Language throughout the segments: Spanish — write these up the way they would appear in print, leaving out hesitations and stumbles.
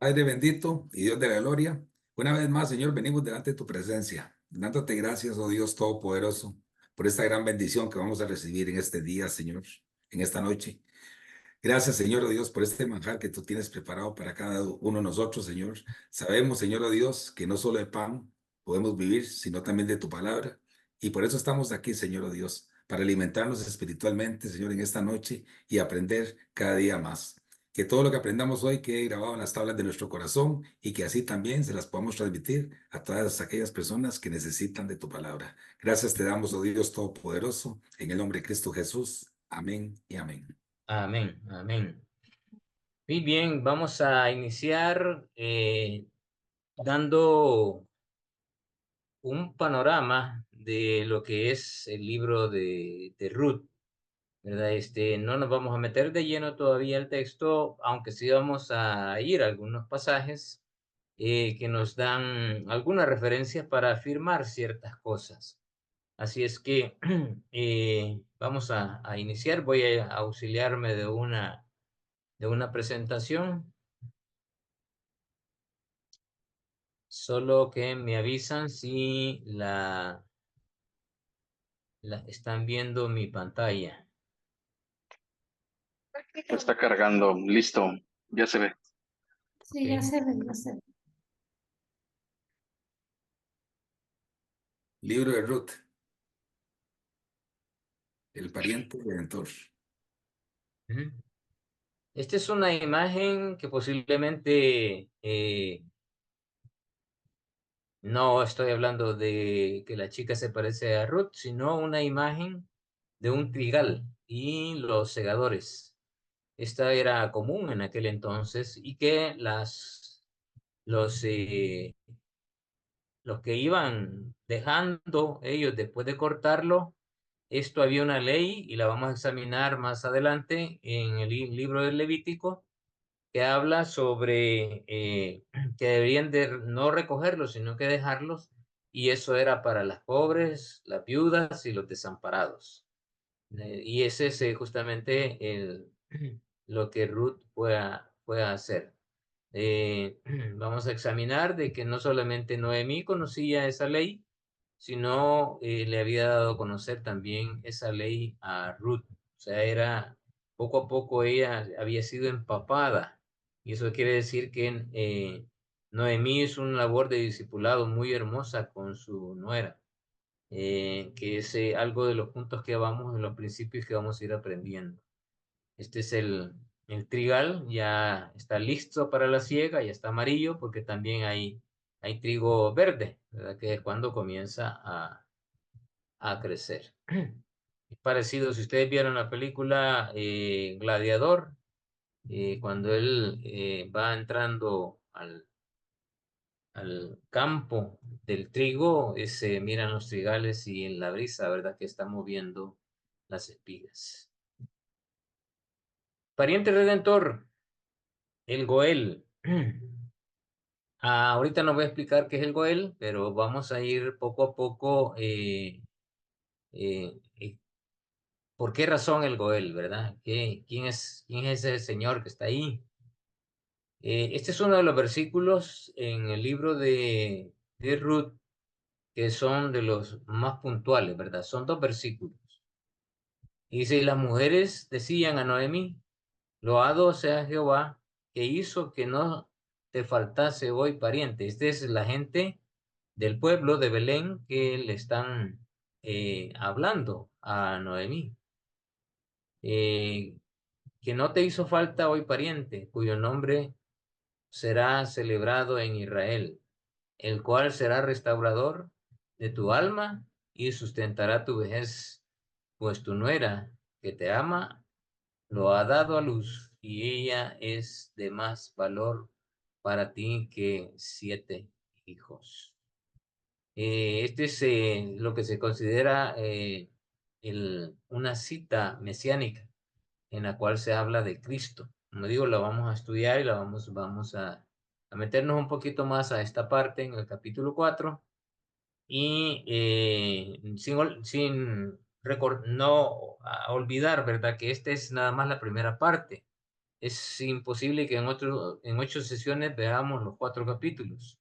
Padre bendito y Dios de la gloria, una vez más, Señor, venimos delante de tu presencia, dándote gracias, oh Dios Todopoderoso, por esta gran bendición que vamos a recibir en este día, Señor, en esta noche. Gracias, Señor, oh Dios, por este manjar que tú tienes preparado para cada uno de nosotros, Señor. Sabemos, Señor, oh Dios, que no solo de pan podemos vivir, sino también de tu palabra. Y por eso estamos aquí, Señor, oh Dios, para alimentarnos espiritualmente, Señor, en esta noche y aprender cada día más. Que todo lo que aprendamos hoy quede grabado en las tablas de nuestro corazón y que así también se las podamos transmitir a todas aquellas personas que necesitan de tu palabra. Gracias te damos, oh Dios Todopoderoso, en el nombre de Cristo Jesús. Amén y amén. Amén, amén. Muy bien, vamos a iniciar dando un panorama de lo que es el libro de Ruth, ¿verdad? No nos vamos a meter de lleno todavía el texto, aunque sí vamos a ir a algunos pasajes que nos dan algunas referencias para afirmar ciertas cosas. Así es que vamos a iniciar. Voy a auxiliarme de una presentación. Solo que me avisan si la están viendo mi pantalla. Está cargando, listo, ya se ve. Sí, ya Ok. se ve, ya se ve. Libro de Ruth, el pariente redentor. Ujú. Esta es una imagen que posiblemente no estoy hablando de que la chica se parece a Ruth, sino una imagen de un trigal y los segadores. Esta era común en aquel entonces y que los, eh, los que iban dejando ellos después de cortarlo, esto había una ley y la vamos a examinar más adelante en el libro del Levítico, que habla sobre que deberían de no recogerlos, sino que dejarlos, y eso era para las pobres, las viudas y los desamparados. Y ese es justamente lo que Ruth pueda hacer. Vamos a examinar de que no solamente Noemí conocía esa ley, sino le había dado a conocer también esa ley a Ruth. O sea, poco a poco ella había sido empapada. Y eso quiere decir que Noemí es una labor de discipulado muy hermosa con su nuera, que es algo de los puntos que vamos, de los principios que vamos a ir aprendiendo. Este es el trigal, ya está listo para la siega, ya está amarillo, porque también hay trigo verde, ¿verdad? Que es cuando comienza a crecer. Es parecido, si ustedes vieron la película Gladiador, cuando él va entrando al campo del trigo, se miran los trigales y en la brisa, ¿verdad? Que está moviendo las espigas. Pariente redentor, el Goel. Ahorita no voy a explicar qué es el Goel, pero vamos a ir poco a poco. Eh, eh, ¿Por qué razón el Goel, verdad? ¿Quién es ese señor que está ahí? Este es uno de los versículos en el libro de Ruth que son de los más puntuales, ¿verdad? Son dos versículos. Y dice, y las mujeres decían a Noemí, loado sea Jehová, que hizo que no te faltase hoy pariente. Esta es la gente del pueblo de Belén que le están hablando a Noemí. Que no te hizo falta hoy pariente, cuyo nombre será celebrado en Israel, el cual será restaurador de tu alma y sustentará tu vejez, pues tu nuera que te ama lo ha dado a luz y ella es de más valor para ti que 7 hijos. Este es lo que se considera una cita mesiánica en la cual se habla de Cristo. Como digo, la vamos a estudiar y vamos a meternos un poquito más a esta parte en el capítulo 4 y no olvidar, ¿verdad? Que esta es nada más la primera parte. es imposible que en 8 sesiones veamos los 4 capítulos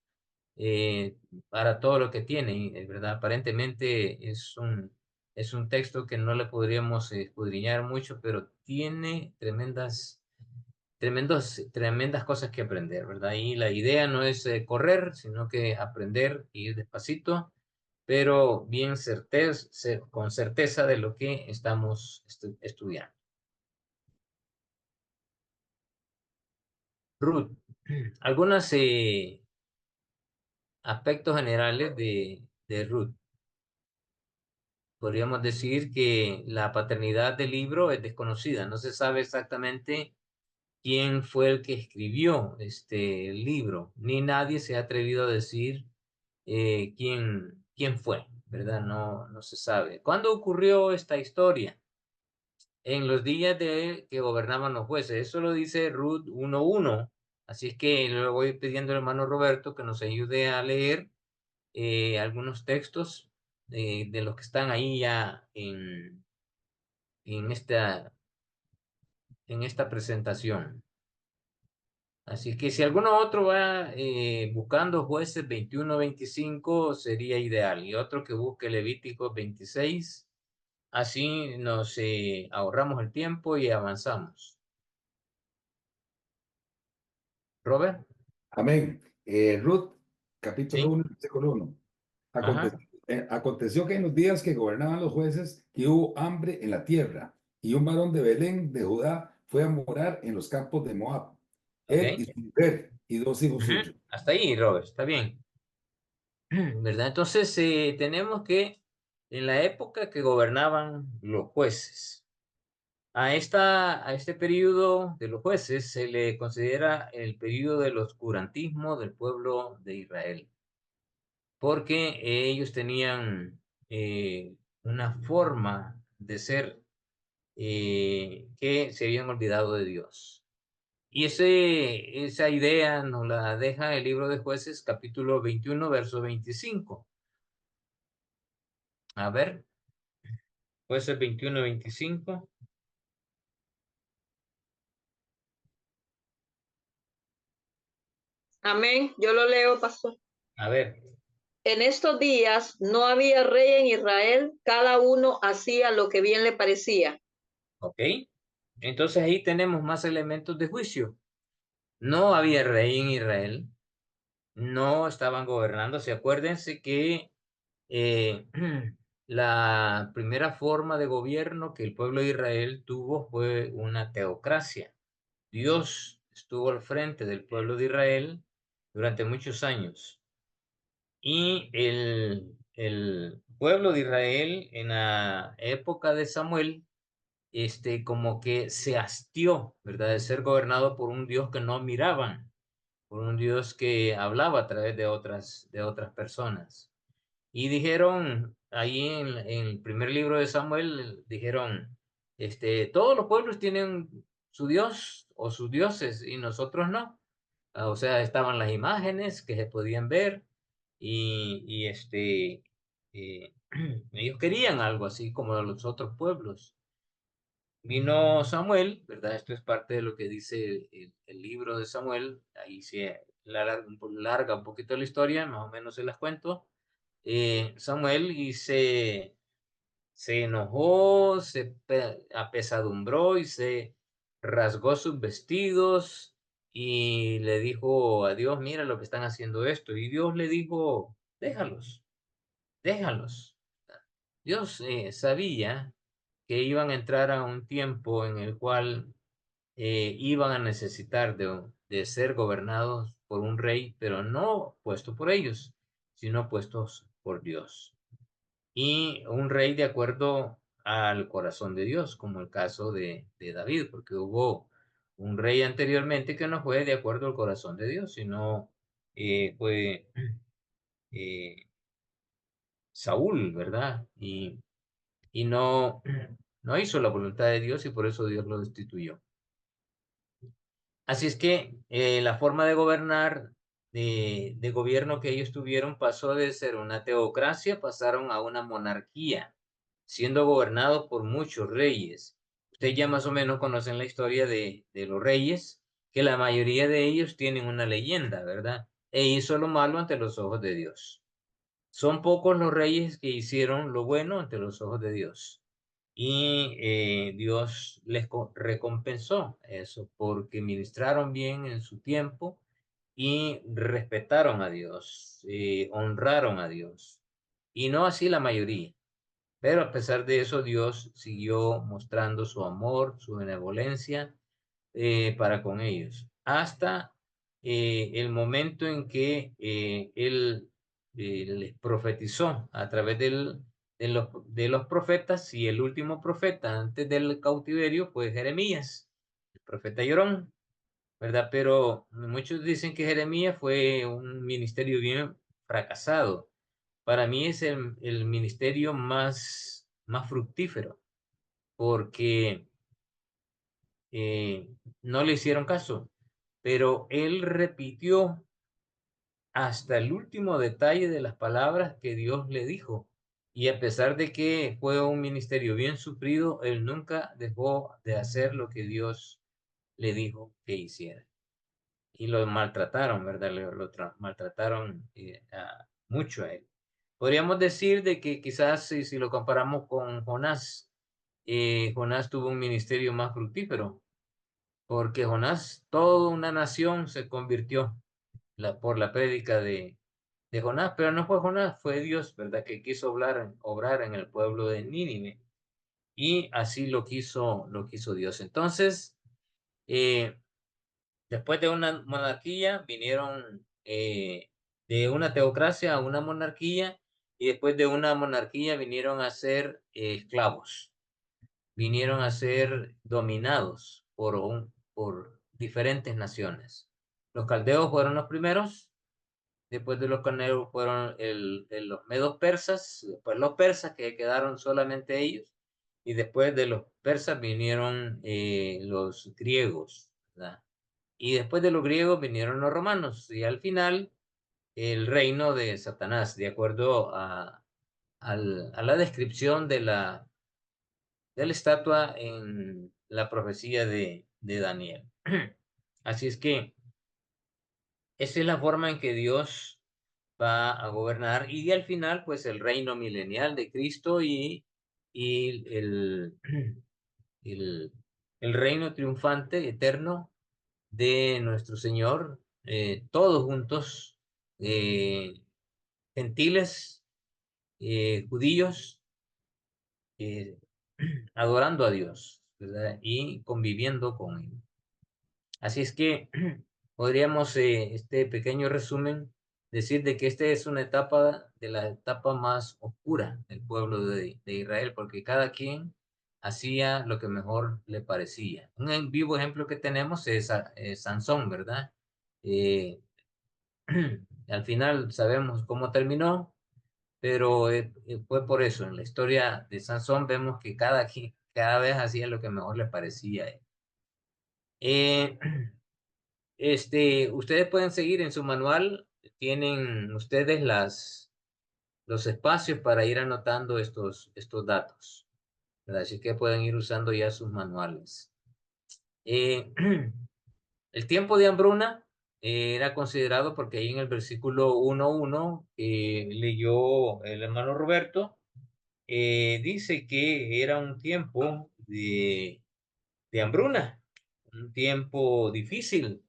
para todo lo que tiene, ¿verdad? Aparentemente es un texto que no le podríamos escudriñar mucho, pero tiene tremendas cosas que aprender, ¿verdad? Y la idea no es correr, sino que aprender y ir despacito, pero bien con certeza de lo que estamos estudiando. Ruth, algunos aspectos generales de Ruth. Podríamos decir que la paternidad del libro es desconocida. No se sabe exactamente quién fue el que escribió este libro, ni nadie se ha atrevido a decir quién fue, ¿verdad? No se sabe. ¿Cuándo ocurrió esta historia? En los días de que gobernaban los jueces. Eso lo dice Ruth 1:1. Así es que le voy pidiendo al hermano Roberto que nos ayude a leer algunos textos de los que están ahí ya en esta presentación. Así que si alguno otro va buscando jueces 21-25 sería ideal, y otro que busque Levítico 26, así nos ahorramos el tiempo y avanzamos. Robert, Amén. Ruth, capítulo ¿sí? 1, versículo 1. Ajá, Aconteció que en los días que gobernaban los jueces, que hubo hambre en la tierra, y un varón de Belén, de Judá, fue a morar en los campos de Moab, ok. él y su mujer, y 2 hijos Ujú. suyos. Hasta ahí, Robert, está bien. ¿Verdad? Entonces tenemos que en la época que gobernaban los jueces, a este periodo de los jueces se le considera el periodo del oscurantismo del pueblo de Israel, porque ellos tenían una forma de ser que se habían olvidado de Dios. Y esa idea nos la deja el libro de Jueces, capítulo 21, verso 25. A ver, Jueces 21-25. Amén. Yo lo leo, pastor. A ver, En estos días no había rey en Israel, cada uno hacía lo que bien le parecía. ok. Entonces ahí tenemos más elementos de juicio. No había rey en Israel, no estaban gobernando. Acuérdense que eh, la primera forma de gobierno que el pueblo de Israel tuvo fue una teocracia. Dios estuvo al frente del pueblo de Israel durante muchos años. Y el pueblo de Israel en la época de Samuel, como que se hastió, ¿verdad? De ser gobernado por un Dios que no miraban, por un Dios que hablaba a través de otras personas. Y dijeron, ahí en el primer libro de Samuel, dijeron, todos los pueblos tienen su Dios o sus dioses y nosotros no. O sea, estaban las imágenes que se podían ver y ellos querían algo así como los otros pueblos. Vino Samuel, ¿verdad? Esto es parte de lo que dice el libro de Samuel. Ahí se larga un poquito la historia, más o menos se las cuento. Samuel y se enojó, se apesadumbró y se rasgó sus vestidos y le dijo a Dios, mira lo que están haciendo esto. Y Dios le dijo, déjalos, déjalos. Dios sabía que iban a entrar a un tiempo en el cual iban a necesitar de ser gobernados por un rey, pero no puesto por ellos, sino puestos por Dios. Y un rey de acuerdo al corazón de Dios, como el caso de David, porque hubo un rey anteriormente que no fue de acuerdo al corazón de Dios, sino fue eh, Saúl, ¿verdad? Y no hizo la voluntad de Dios y por eso Dios lo destituyó. Así es que la forma de gobernar, de gobierno que ellos tuvieron pasó de ser una teocracia, pasaron a una monarquía, siendo gobernados por muchos reyes. Ustedes ya más o menos conocen la historia de los reyes, que la mayoría de ellos tienen una leyenda, ¿verdad? E hizo lo malo ante los ojos de Dios. Son pocos los reyes que hicieron lo bueno ante los ojos de Dios. Y Dios les recompensó eso porque ministraron bien en su tiempo y respetaron a Dios, honraron a Dios. Y no así la mayoría. Pero a pesar de eso, Dios siguió mostrando su amor, su benevolencia para con ellos, hasta el momento en que Él les profetizó a través de los profetas, y el último profeta antes del cautiverio fue Jeremías, el profeta llorón, ¿verdad? Pero muchos dicen que Jeremías fue un ministerio bien fracasado. Para mí es el ministerio más fructífero, porque no le hicieron caso, pero él repitió hasta el último detalle de las palabras que Dios le dijo. Y a pesar de que fue un ministerio bien sufrido, él nunca dejó de hacer lo que Dios le dijo que hiciera. Y lo maltrataron, ¿verdad? Maltrataron mucho a él. Podríamos decir de que quizás si lo comparamos con Jonás, Jonás tuvo un ministerio más fructífero, porque Jonás, toda una nación se convirtió por la prédica de Jonás, pero no fue Jonás, fue Dios, ¿verdad? Que quiso obrar en el pueblo de Nínive, y así lo quiso Dios. Entonces, eh, después de una monarquía, vinieron de una teocracia a una monarquía, y después de una monarquía vinieron a ser esclavos, vinieron a ser dominados por diferentes naciones. Los caldeos fueron los primeros, después de los caldeos fueron los medos persas, después los persas, que quedaron solamente ellos, y después de los persas vinieron los griegos, ¿verdad? Y después de los griegos vinieron los romanos, y al final el reino de Satanás, de acuerdo a la descripción de la estatua en la profecía de Daniel. Así es que esa es la forma en que Dios va a gobernar, y al final pues el reino milenial de Cristo y el, el reino triunfante eterno de nuestro Señor, todos juntos, eh, gentiles, judíos, eh, adorando a Dios, ¿verdad? Y conviviendo con Él. Así es que podríamos, este pequeño resumen, decir de que esta es una etapa de la etapa más oscura del pueblo de Israel, porque cada quien hacía lo que mejor le parecía. Un vivo ejemplo que tenemos es Sansón, ¿verdad? Eh, al final sabemos cómo terminó, pero fue por eso. En la historia de Sansón vemos que cada vez hacía lo que mejor le parecía a él. Ustedes pueden seguir en su manual, tienen ustedes los espacios para ir anotando estos datos, ¿verdad? Así que pueden ir usando ya sus manuales. El tiempo de hambruna era considerado, porque ahí en el versículo 1:1 leyó el hermano Roberto, dice que era un tiempo de hambruna, un tiempo difícil.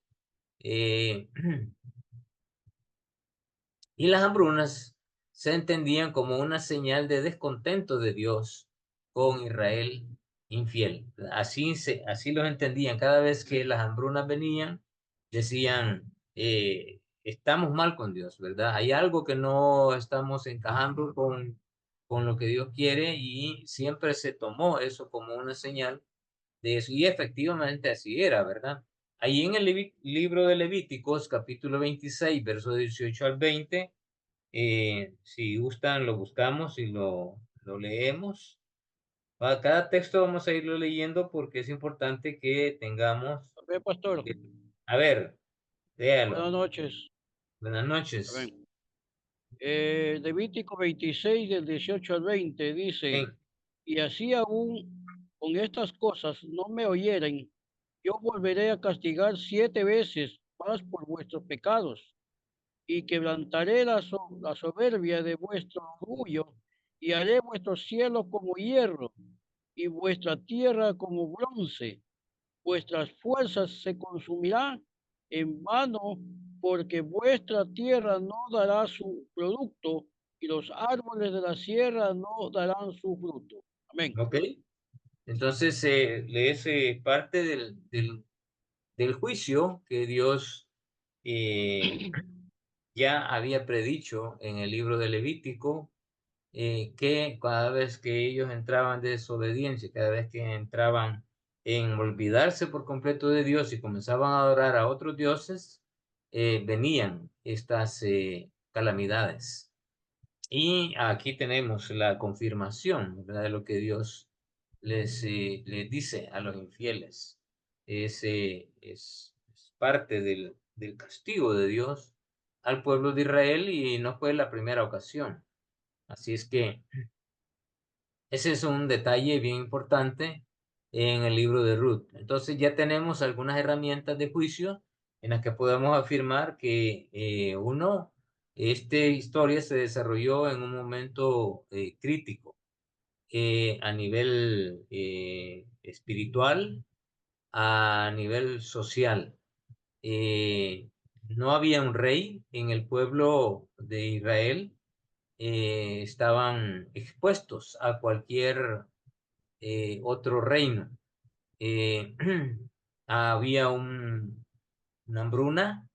Y las hambrunas se entendían como una señal de descontento de Dios con Israel infiel. Así los entendían. Cada vez que las hambrunas venían, decían, estamos mal con Dios, ¿verdad? Hay algo que no estamos encajando con lo que Dios quiere, y siempre se tomó eso como una señal de eso. Y efectivamente así era, ¿verdad? Ahí en el libro de Levíticos, capítulo 26, versos 18 al 20, si gustan, lo buscamos y lo leemos. A cada texto vamos a irlo leyendo porque es importante que tengamos. Ve, pastor. A ver, léalo. Buenas noches. Buenas noches. A ver. Levítico 26, del 18 al 20, dice: En- y así aún con estas cosas no me oyeren, yo volveré a castigar 7 veces más por vuestros pecados, y quebrantaré la soberbia de vuestro orgullo, y haré vuestros cielos como hierro, y vuestra tierra como bronce. Vuestras fuerzas se consumirán en vano, porque vuestra tierra no dará su producto, y los árboles de la sierra no darán su fruto. Amén. ¿Ok? Entonces lees parte del juicio que Dios ya había predicho en el libro de Levítico, que cada vez que ellos entraban de desobediencia, cada vez que entraban en olvidarse por completo de Dios y comenzaban a adorar a otros dioses, venían estas calamidades. Y aquí tenemos la confirmación, ¿verdad?, de lo que Dios les dice a los infieles. Es parte del castigo de Dios al pueblo de Israel y no fue la primera ocasión. Así es que ese es un detalle bien importante en el libro de Ruth. Entonces ya tenemos algunas herramientas de juicio en las que podemos afirmar que esta historia se desarrolló en un momento crítico a nivel espiritual, a nivel social. No había un rey en el pueblo de Israel, estaban expuestos a cualquier otro reino. Había una hambruna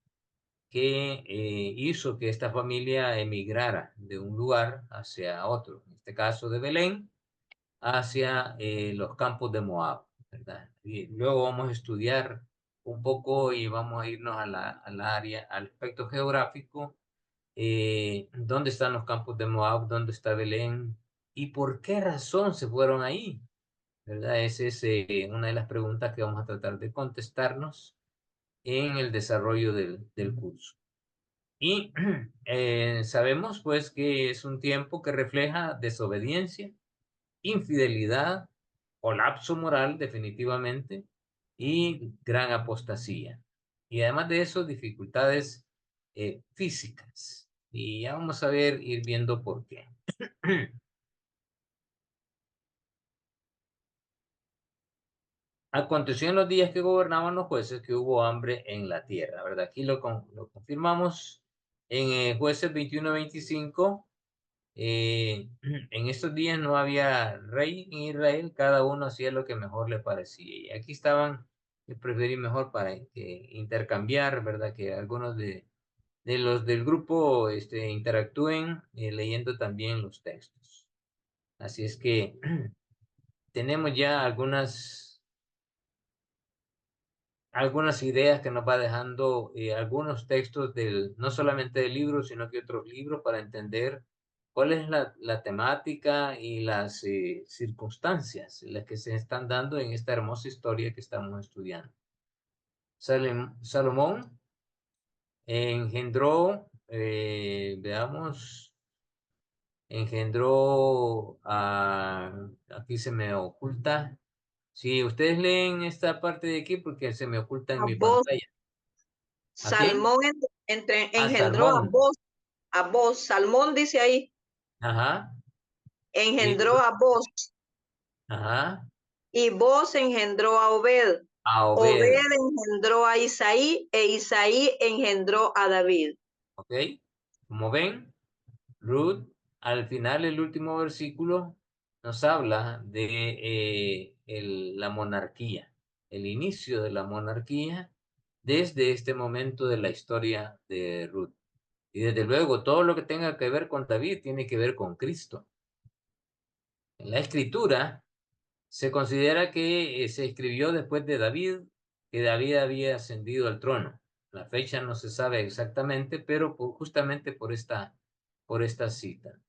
que hizo que esta familia emigrara de un lugar hacia otro, en este caso de Belén, hacia los campos de Moab, ¿verdad? Y luego vamos a estudiar un poco y vamos a irnos al área, al aspecto geográfico, dónde están los campos de Moab, dónde está Belén y por qué razón se fueron ahí, ¿verdad? Esa es una de las preguntas que vamos a tratar de contestarnos en el desarrollo del curso. Y sabemos pues que es un tiempo que refleja desobediencia, infidelidad, colapso moral definitivamente y gran apostasía. Y además de eso, dificultades físicas. Y ya vamos a ir viendo por qué. Aconteció en los días que gobernaban los jueces que hubo hambre en la tierra, ¿verdad? Aquí lo confirmamos en Jueces 21-25. En estos días no había rey en Israel, cada uno hacía lo que mejor le parecía. Y aquí estaban, que preferí mejor para intercambiar, ¿verdad? Que algunos de los del grupo interactúen leyendo también los textos. Así es que tenemos ya algunas ideas que nos va dejando algunos textos no solamente del libro, sino que otros libros para entender cuál es la temática y las circunstancias en las que se están dando en esta hermosa historia que estamos estudiando. Salomón engendró, aquí se me oculta. Si ustedes leen esta parte de aquí, porque se me oculta en A mi vos, pantalla. ¿A quién? Salmón A engendró Salmón. a vos. Salmón dice ahí, Ajá. engendró a vos. Ajá. Y vos engendró a Obed. A Obed Obed. engendró a Isaí, e Isaí engendró a David. ¿Ok? Como ven, Ruth, al final, el último versículo nos habla de la monarquía, el inicio de la monarquía desde este momento de la historia de Ruth. Y desde luego, todo lo que tenga que ver con David tiene que ver con Cristo. En la escritura se considera que se escribió después de David, que David había ascendido al trono. La fecha no se sabe exactamente, pero justamente por esta cita.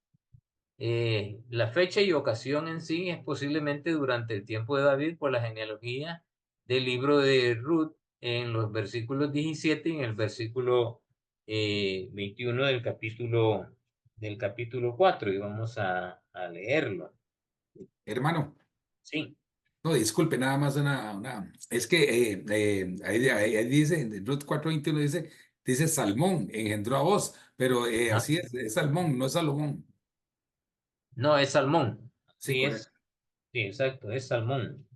La fecha y ocasión en sí es posiblemente durante el tiempo de David por la genealogía del libro de Ruth en los versículos 17 y en el versículo 21 del capítulo 4, y vamos a leerlo. Hermano, Sí. No, disculpe, nada más es que ahí dice, en Ruth 4:21 dice Salmón, engendró a vos, pero Ah, así es Salmón, no es Salomón. no, es Salmón. Sí, Sí correcto. es, sí, exacto, es Salmón.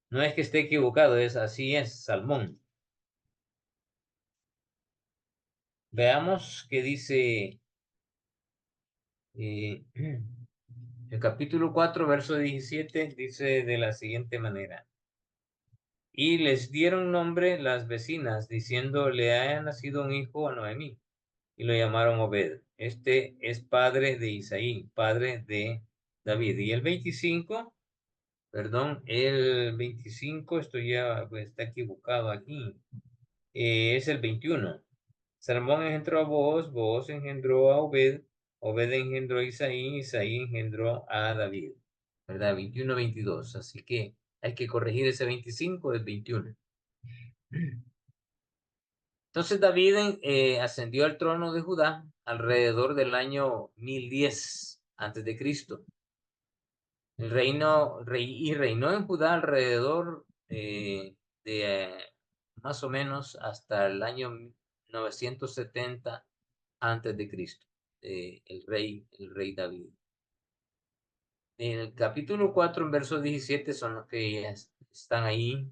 No es que esté equivocado, es así es, Salmón. Veamos qué dice eh, el capítulo 4, verso 17, dice de la siguiente manera. Y les dieron nombre las vecinas, diciendo, le haya nacido un hijo a Noemí, y lo llamaron Obed. Este es padre de Isaí, padre de David. Y el 25, perdón, el 25, esto ya pues, está equivocado aquí, es el 21. Salmón engendró a Booz, Booz engendró a Obed, Obed engendró a Isaí, Isaí engendró a David. ¿Verdad? 21, 22. Así que hay que corregir ese 25 del 21. Entonces David ascendió al trono de Judá alrededor del año 1010 antes de Cristo. Y reinó en Judá alrededor de más o menos hasta el año 970 antes de Cristo, el rey David. En el capítulo 4, en verso 17, son los que ya están ahí.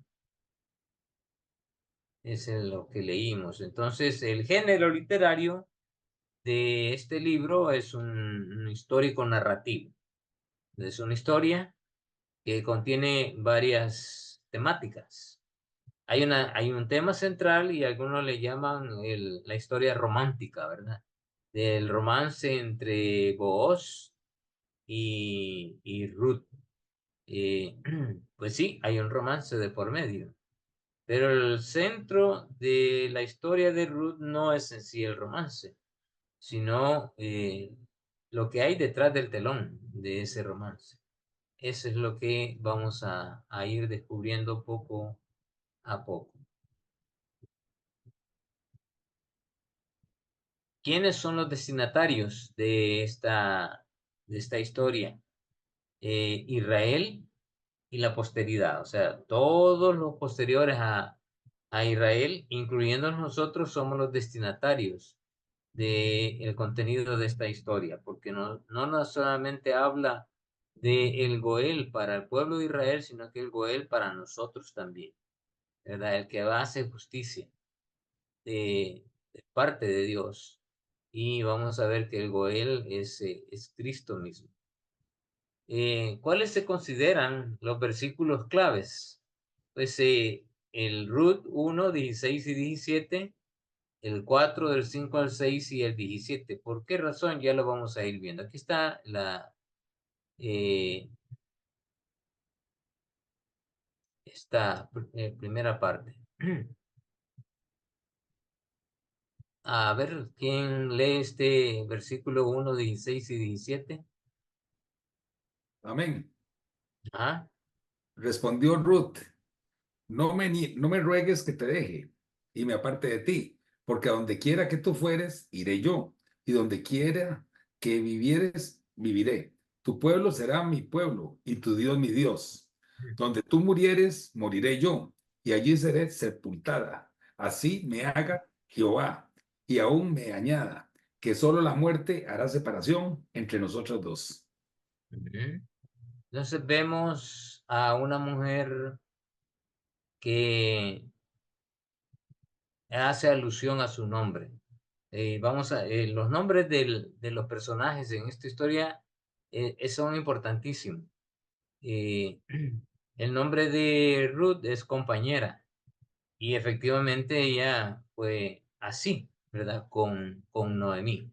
Es lo que leímos. Entonces, el género literario de este libro es un histórico narrativo. Es una historia que contiene varias temáticas. Hay un tema central y algunos le llaman la historia romántica, ¿verdad? Del romance entre Booz y Ruth. Pues sí, hay un romance de por medio. Pero el centro de la historia de Ruth no es en sí el romance, sino lo que hay detrás del telón de ese romance. Eso es lo que vamos a ir descubriendo poco a poco. ¿Quiénes son los destinatarios de esta historia? Israel y la posteridad, o sea, todos los posteriores a Israel, incluyendo nosotros, somos los destinatarios del contenido de esta historia, porque no solamente habla de el Goel para el pueblo de Israel, sino que el Goel para nosotros también, ¿verdad? El que hace justicia de parte de Dios. Y vamos a ver que el Goel es Cristo mismo. ¿Cuáles se consideran los versículos claves? Pues el Ruth 1, 16 y 17, el 4 del 5 al 6 y el 17. ¿Por qué razón? Ya lo vamos a ir viendo. Aquí está esta primera parte. A ver, ¿quién lee este versículo 1, 16 y 17? Amén. ¿Ah? Respondió Ruth, no me ruegues que te deje y me aparte de ti, porque a donde quiera que tú fueres, iré yo, y donde quiera que vivieres, viviré. Tu pueblo será mi pueblo y tu Dios mi Dios. Donde tú murieres, moriré yo, y allí seré sepultada. Así me haga Jehová, y aún me añada, que solo la muerte hará separación entre nosotros dos. Ujú. Entonces vemos a una mujer que hace alusión a su nombre. Los nombres de los personajes en esta historia son importantísimos. El nombre de Ruth es compañera y efectivamente ella fue así, ¿verdad? Con Noemí,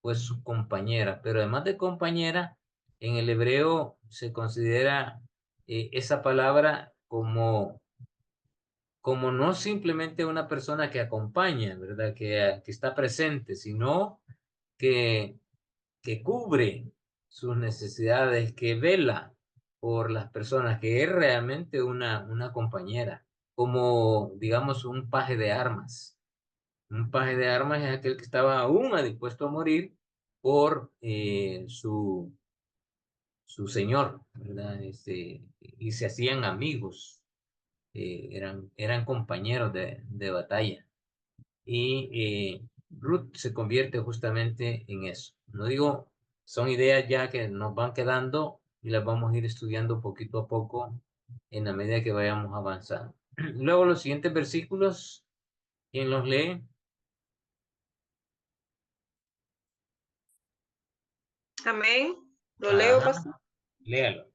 fue su compañera, pero además de compañera, en el hebreo se considera esa palabra como no simplemente una persona que acompaña, ¿verdad? Que está presente, sino que, que cubre sus necesidades, que vela por las personas, que es realmente una compañera, como, digamos, un paje de armas. Un paje de armas es aquel que estaba aún dispuesto a morir por su señor, ¿verdad? Y se hacían amigos, eran compañeros de batalla. Y Ruth se convierte justamente en eso. No digo, son ideas ya que nos van quedando y las vamos a ir estudiando poquito a poco en la medida que vayamos avanzando. Luego los siguientes versículos, ¿quién los lee? Amén. Lo leo, Ajá, pastor. léalo.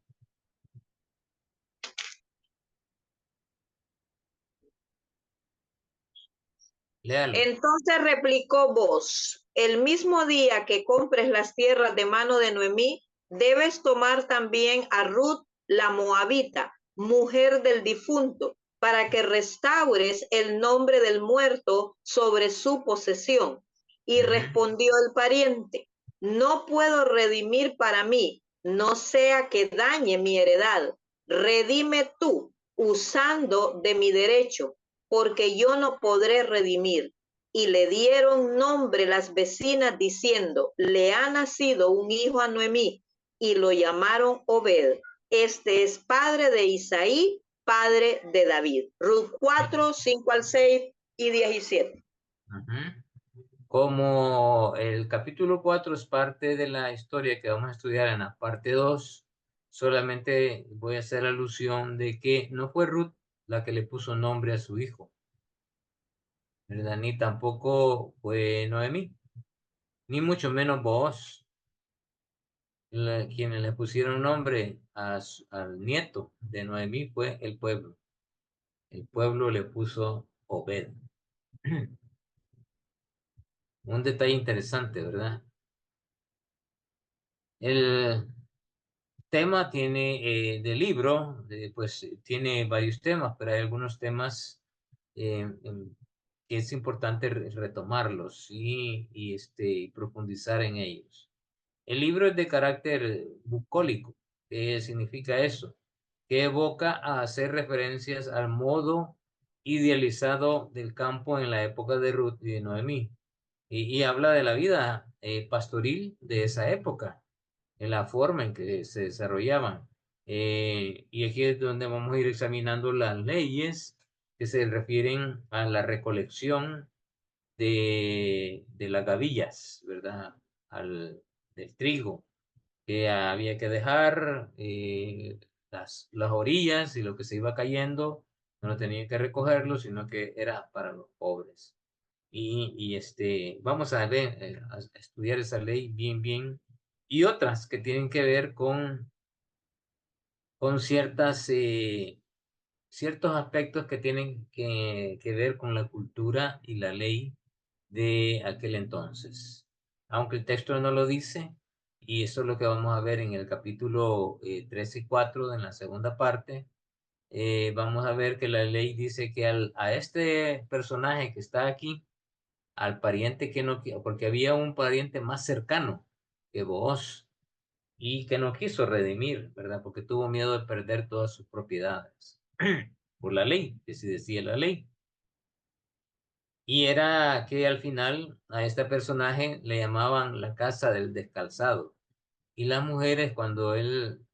Léalo. Entonces replicó Vos, el mismo día que compres las tierras de mano de Noemí, debes tomar también a Ruth la Moabita, mujer del difunto, para que restaures el nombre del muerto sobre su posesión. Y respondió el pariente, no puedo redimir para mí, no sea que dañe mi heredad. Redime tú, usando de mi derecho, porque yo no podré redimir. Y le dieron nombre las vecinas diciendo, le ha nacido un hijo a Noemí, y lo llamaron Obed. Este es padre de Isaí, padre de David. Ruth 4, 5 al 6 y 17. Como el capítulo 4 es parte de la historia que vamos a estudiar en la parte 2, solamente voy a hacer alusión de que no fue Ruth la que le puso nombre a su hijo, ¿verdad? Ni tampoco fue Noemí, ni mucho menos vos, quienes le pusieron nombre al nieto de Noemí fue el pueblo. El pueblo le puso Obed. Un detalle interesante, ¿verdad? El tema tiene del libro, pues tiene varios temas, pero hay algunos temas que es importante retomarlos y profundizar en ellos. El libro es de carácter bucólico. ¿Qué significa eso? Que evoca a hacer referencias al modo idealizado del campo en la época de Ruth y de Noemí. Y habla de la vida pastoril de esa época, en la forma en que se desarrollaban. Y aquí es donde vamos a ir examinando las leyes que se refieren a la recolección de las gavillas, ¿verdad? Del trigo, que había que dejar las orillas y lo que se iba cayendo, no lo tenían que recogerlo, sino que era para los pobres. Vamos a ver, a estudiar esa ley bien, y otras que tienen que ver con ciertos aspectos que tienen que ver con la cultura y la ley de aquel entonces. Aunque el texto no lo dice, y eso es lo que vamos a ver en el capítulo 3 y 4 en la segunda parte, vamos a ver que la ley dice que a este personaje que está aquí, al pariente que no, porque había un pariente más cercano que vos y que no quiso redimir, ¿verdad? Porque tuvo miedo de perder todas sus propiedades por la ley, que se decía la ley. Y era que al final a este personaje le llamaban la casa del descalzado. Y las mujeres, cuando él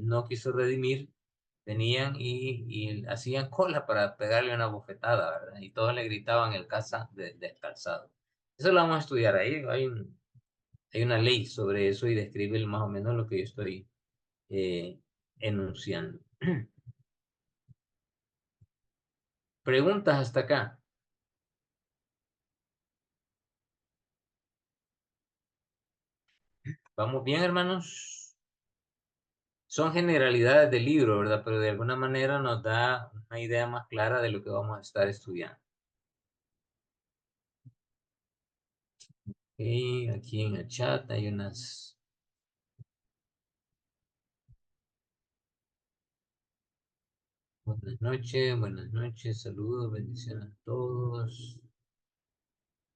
no quiso redimir, venían y hacían cola para pegarle una bofetada, ¿verdad? Y todos le gritaban el casa del descalzado. Eso lo vamos a estudiar ahí. Hay una ley sobre eso y describe más o menos lo que yo estoy eh, enunciando. Preguntas hasta acá. ¿Vamos bien, hermanos? Son generalidades del libro, ¿verdad? Pero de alguna manera nos da una idea más clara de lo que vamos a estar estudiando. Y aquí en el chat hay unas... buenas noches, saludos, bendiciones a todos.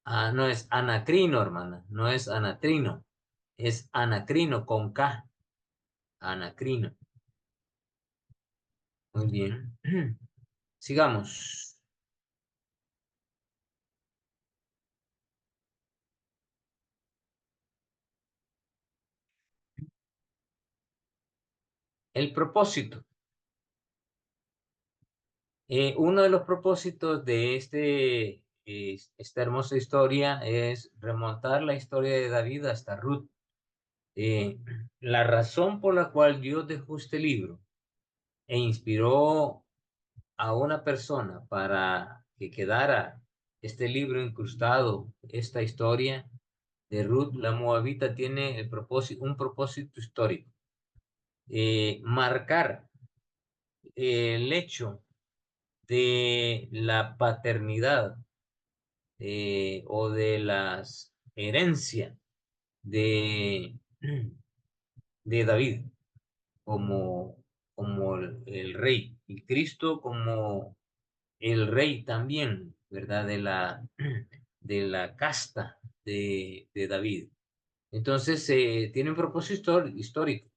Ah, no es anacrino, hermana, no es anatrino, es anacrino con K, anacrino. Muy bien. Sigamos. el propósito. Uno de los propósitos de esta hermosa historia es remontar la historia de David hasta Ruth. La razón por la cual Dios dejó este libro e inspiró a una persona para que quedara este libro incrustado, esta historia de Ruth la Moabita, tiene un propósito histórico. Marcar el hecho de la paternidad o de las herencias de, de David como el rey, y Cristo como el rey también, ¿verdad? De la casta de David. Entonces, tiene un propósito histórico.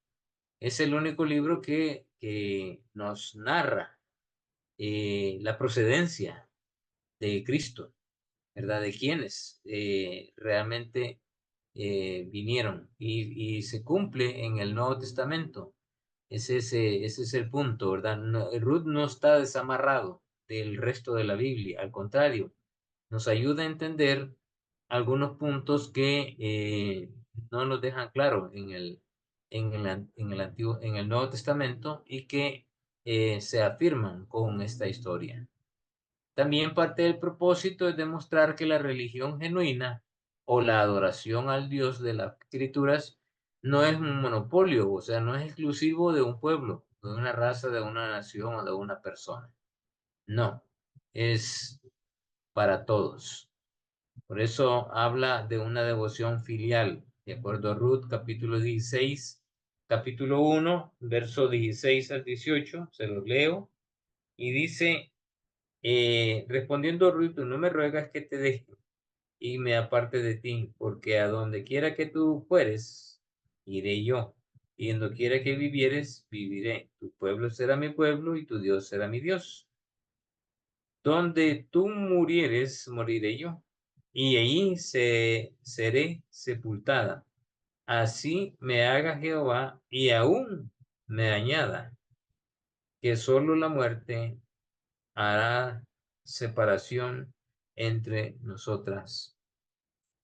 Es el único libro que nos narra la procedencia de Cristo, ¿verdad? De quienes realmente vinieron y se cumple en el Nuevo Testamento. Ese es el punto, ¿verdad? Ruth no está desamarrado del resto de la Biblia, al contrario, nos ayuda a entender algunos puntos que no nos dejan claro en el Nuevo Testamento y que se afirman con esta historia. También parte del propósito es demostrar que la religión genuina o la adoración al Dios de las Escrituras no es un monopolio, o sea, no es exclusivo de un pueblo, de una raza, de una nación o de una persona. No, es para todos. Por eso habla de una devoción filial, de acuerdo a Ruth, capítulo 16, capítulo 1, verso 16 al 18, se los leo, y dice, respondiendo Ruth, no me ruegas que te deje y me aparte de ti, porque a donde quiera que tú fueres, iré yo, y en donde quiera que vivieres, viviré. Tu pueblo será mi pueblo y tu Dios será mi Dios. Donde tú murieres, moriré yo, y allí seré sepultada. Así me haga Jehová, y aún me añada, que solo la muerte hará separación entre nosotras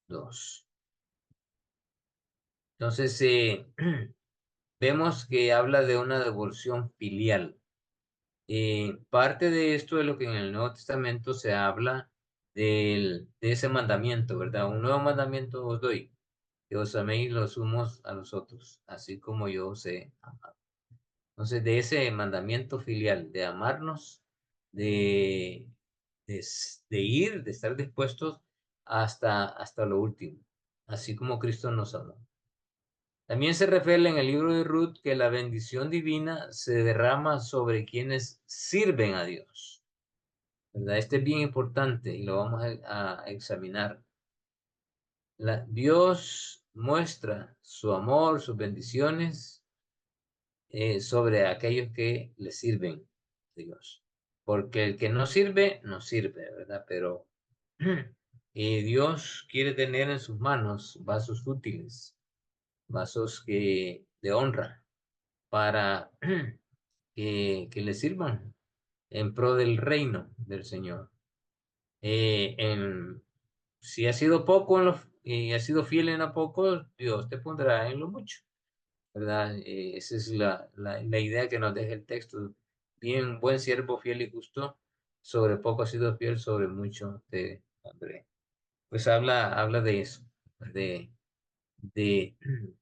dos. Entonces, vemos que habla de una devoción filial. Parte de esto de lo que en el Nuevo Testamento se habla de ese mandamiento, ¿verdad? Un nuevo mandamiento os doy, que os améis los unos a los otros, así como yo os he amado. Entonces, de ese mandamiento filial, de amarnos, de, de estar dispuestos hasta lo último, así como Cristo nos amó. También se revela en el libro de Ruth que la bendición divina se derrama sobre quienes sirven a Dios, ¿verdad? Este es bien importante y lo vamos a examinar. Dios muestra su amor, sus bendiciones sobre aquellos que le sirven a Dios. Porque el que no sirve, no sirve, ¿verdad? Pero Dios quiere tener en sus manos vasos útiles, vasos de honra para que le sirvan en pro del reino del Señor. Si has sido poco y has sido fiel en lo poco, Dios te pondrá en lo mucho, ¿verdad? Esa es la idea que nos deja el texto. Bien, buen siervo, fiel y justo, sobre poco has sido fiel, sobre mucho te pondré. Pues habla de eso, de, de,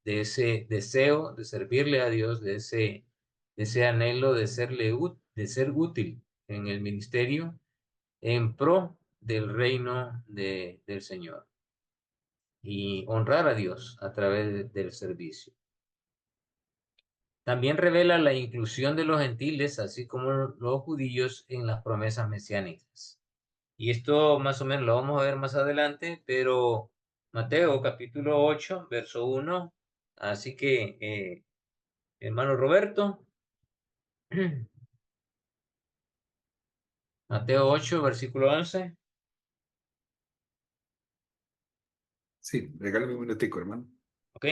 de ese deseo de servirle a Dios, de ese anhelo de de ser útil en el ministerio en pro del reino del Señor y honrar a Dios a través del servicio. También revela la inclusión de los gentiles, así como los judíos, en las promesas mesiánicas. Y esto más o menos lo vamos a ver más adelante, pero Mateo capítulo 8, verso 1. Así que, hermano Roberto, Mateo 8, versículo 11. Sí, regálame un minutico, hermano. ¿Ok?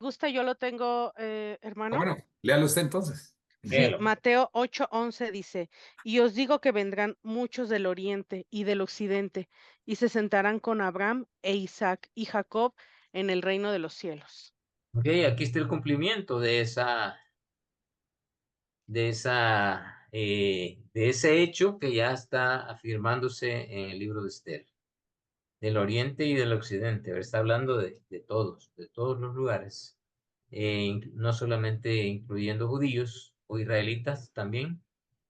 gusta, yo lo tengo, hermano. Bueno, léalo usted entonces. Sí, Léelo. Mateo 8:11 dice, y os digo que vendrán muchos del oriente y del occidente, y se sentarán con Abraham e Isaac y Jacob en el reino de los cielos. Ok, aquí está el cumplimiento de ese hecho que ya está afirmándose en el libro de Esther, del oriente y del occidente. Ahora está hablando de todos los lugares, no solamente incluyendo judíos o israelitas también,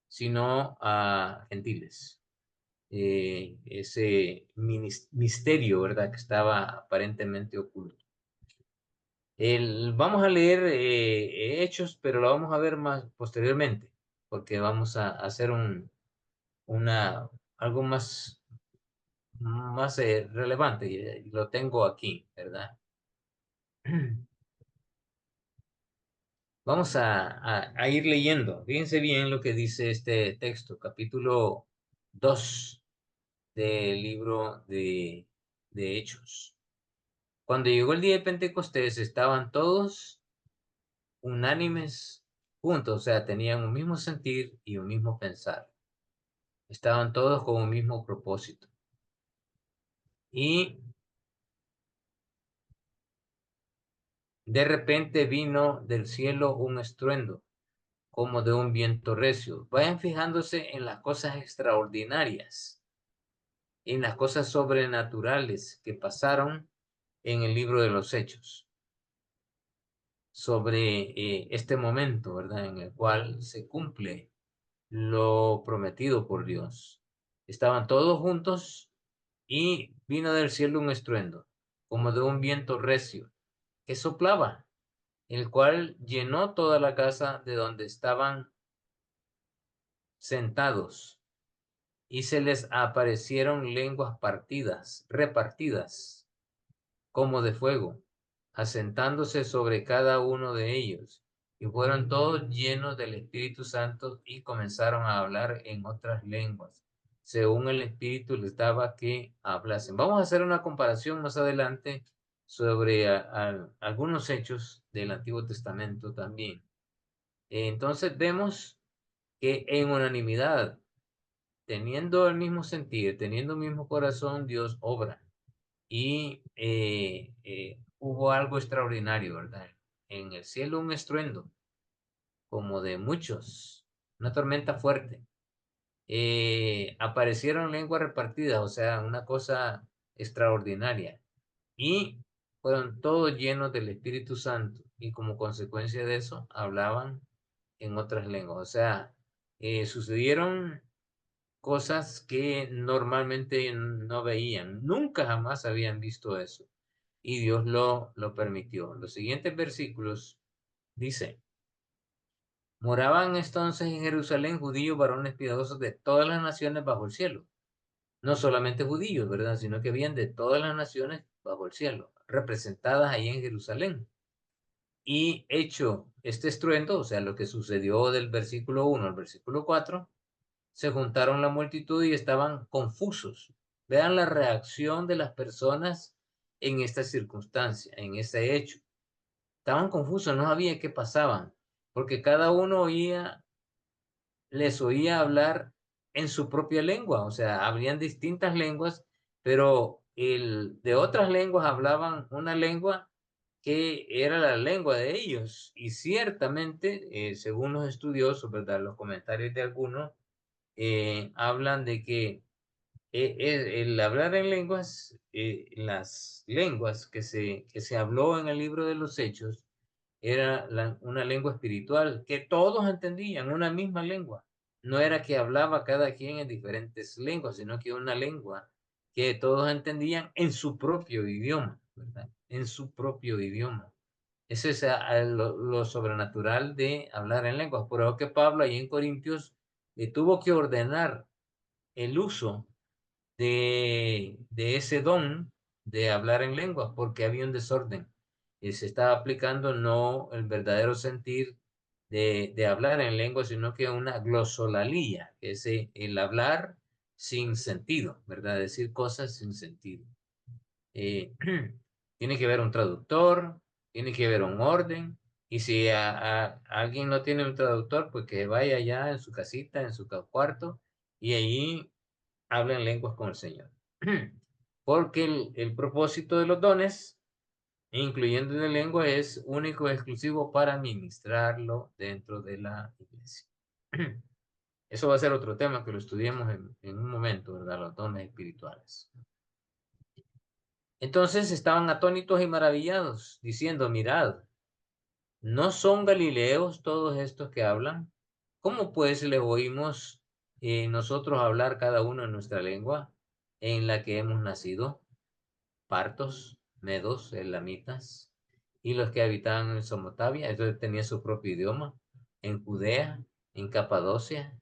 sino a gentiles. Ese misterio, ¿verdad?, que estaba aparentemente oculto. Vamos a leer Hechos, pero lo vamos a ver más posteriormente, porque vamos a hacer algo más relevante, y lo tengo aquí, ¿verdad? Vamos a ir leyendo. Fíjense bien lo que dice este texto, capítulo 2 del libro de Hechos. Cuando llegó el día de Pentecostés, estaban todos unánimes juntos, o sea, tenían un mismo sentir y un mismo pensar. Estaban todos con un mismo propósito. Y de repente vino del cielo un estruendo, como de un viento recio. Vayan fijándose en las cosas extraordinarias, en las cosas sobrenaturales que pasaron en el libro de los Hechos, sobre este momento, ¿verdad?, en el cual se cumple lo prometido por Dios. Estaban todos juntos y vino del cielo un estruendo, como de un viento recio, que soplaba, el cual llenó toda la casa de donde estaban sentados, y se les aparecieron lenguas repartidas, como de fuego, asentándose sobre cada uno de ellos, y fueron todos llenos del Espíritu Santo y comenzaron a hablar en otras lenguas, según el Espíritu les daba que hablasen. Vamos a hacer una comparación más adelante sobre algunos hechos del Antiguo Testamento también. Entonces vemos que en unanimidad, teniendo el mismo sentir, teniendo el mismo corazón, Dios obra. Y hubo algo extraordinario, ¿verdad? En el cielo un estruendo, como de muchos, una tormenta fuerte. Aparecieron lenguas repartidas, o sea, una cosa extraordinaria. Y fueron todos llenos del Espíritu Santo, y como consecuencia de eso hablaban en otras lenguas. O sea, sucedieron cosas que normalmente no veían, nunca jamás habían visto eso, y Dios lo permitió. Los siguientes versículos dice: moraban entonces en Jerusalén judíos, varones piadosos de todas las naciones bajo el cielo. No solamente judíos, ¿verdad?, sino que habían de todas las naciones bajo el cielo, representadas ahí en Jerusalén. Y hecho este estruendo, o sea, lo que sucedió del versículo 1 al versículo 4, se juntaron la multitud y estaban confusos. Vean la reacción de las personas en esta circunstancia, en ese hecho. Estaban confusos, no sabían qué pasaban, porque cada uno les oía hablar en su propia lengua, o sea, habrían distintas lenguas, pero de otras lenguas hablaban una lengua que era la lengua de ellos. Y ciertamente, según los estudiosos, ¿verdad?, los comentarios de algunos, hablan de que el hablar en lenguas, las lenguas que se habló en el libro de los Hechos, era una lengua espiritual que todos entendían, una misma lengua. No era que hablaba cada quien en diferentes lenguas, sino que una lengua que todos entendían en su propio idioma, ¿verdad? En su propio idioma. Eso es lo sobrenatural de hablar en lenguas. Por eso que Pablo ahí en Corintios le tuvo que ordenar el uso de ese don de hablar en lenguas, porque había un desorden. Se estaba aplicando no el verdadero sentir de hablar en lengua, sino que una glosolalía, que es el hablar sin sentido, ¿verdad? Decir cosas sin sentido. Tiene que haber un traductor, Tiene que haber un orden. Y si alguien no tiene un traductor, pues que vaya allá en su casita, en su cuarto, y allí hablen lenguas con el Señor. Porque el propósito de los dones, incluyendo de lengua, es único y exclusivo para ministrarlo dentro de la iglesia. Eso va a ser otro tema que lo estudiemos en un momento, ¿verdad? Los dones espirituales. Entonces estaban atónitos y maravillados, diciendo, mirad, ¿no son galileos todos estos que hablan? ¿Cómo pues les oímos nosotros hablar cada uno en nuestra lengua en la que hemos nacido? Partos, medos, elamitas, y los que habitaban en Somotavia, entonces tenían su propio idioma, en Judea, en Capadocia,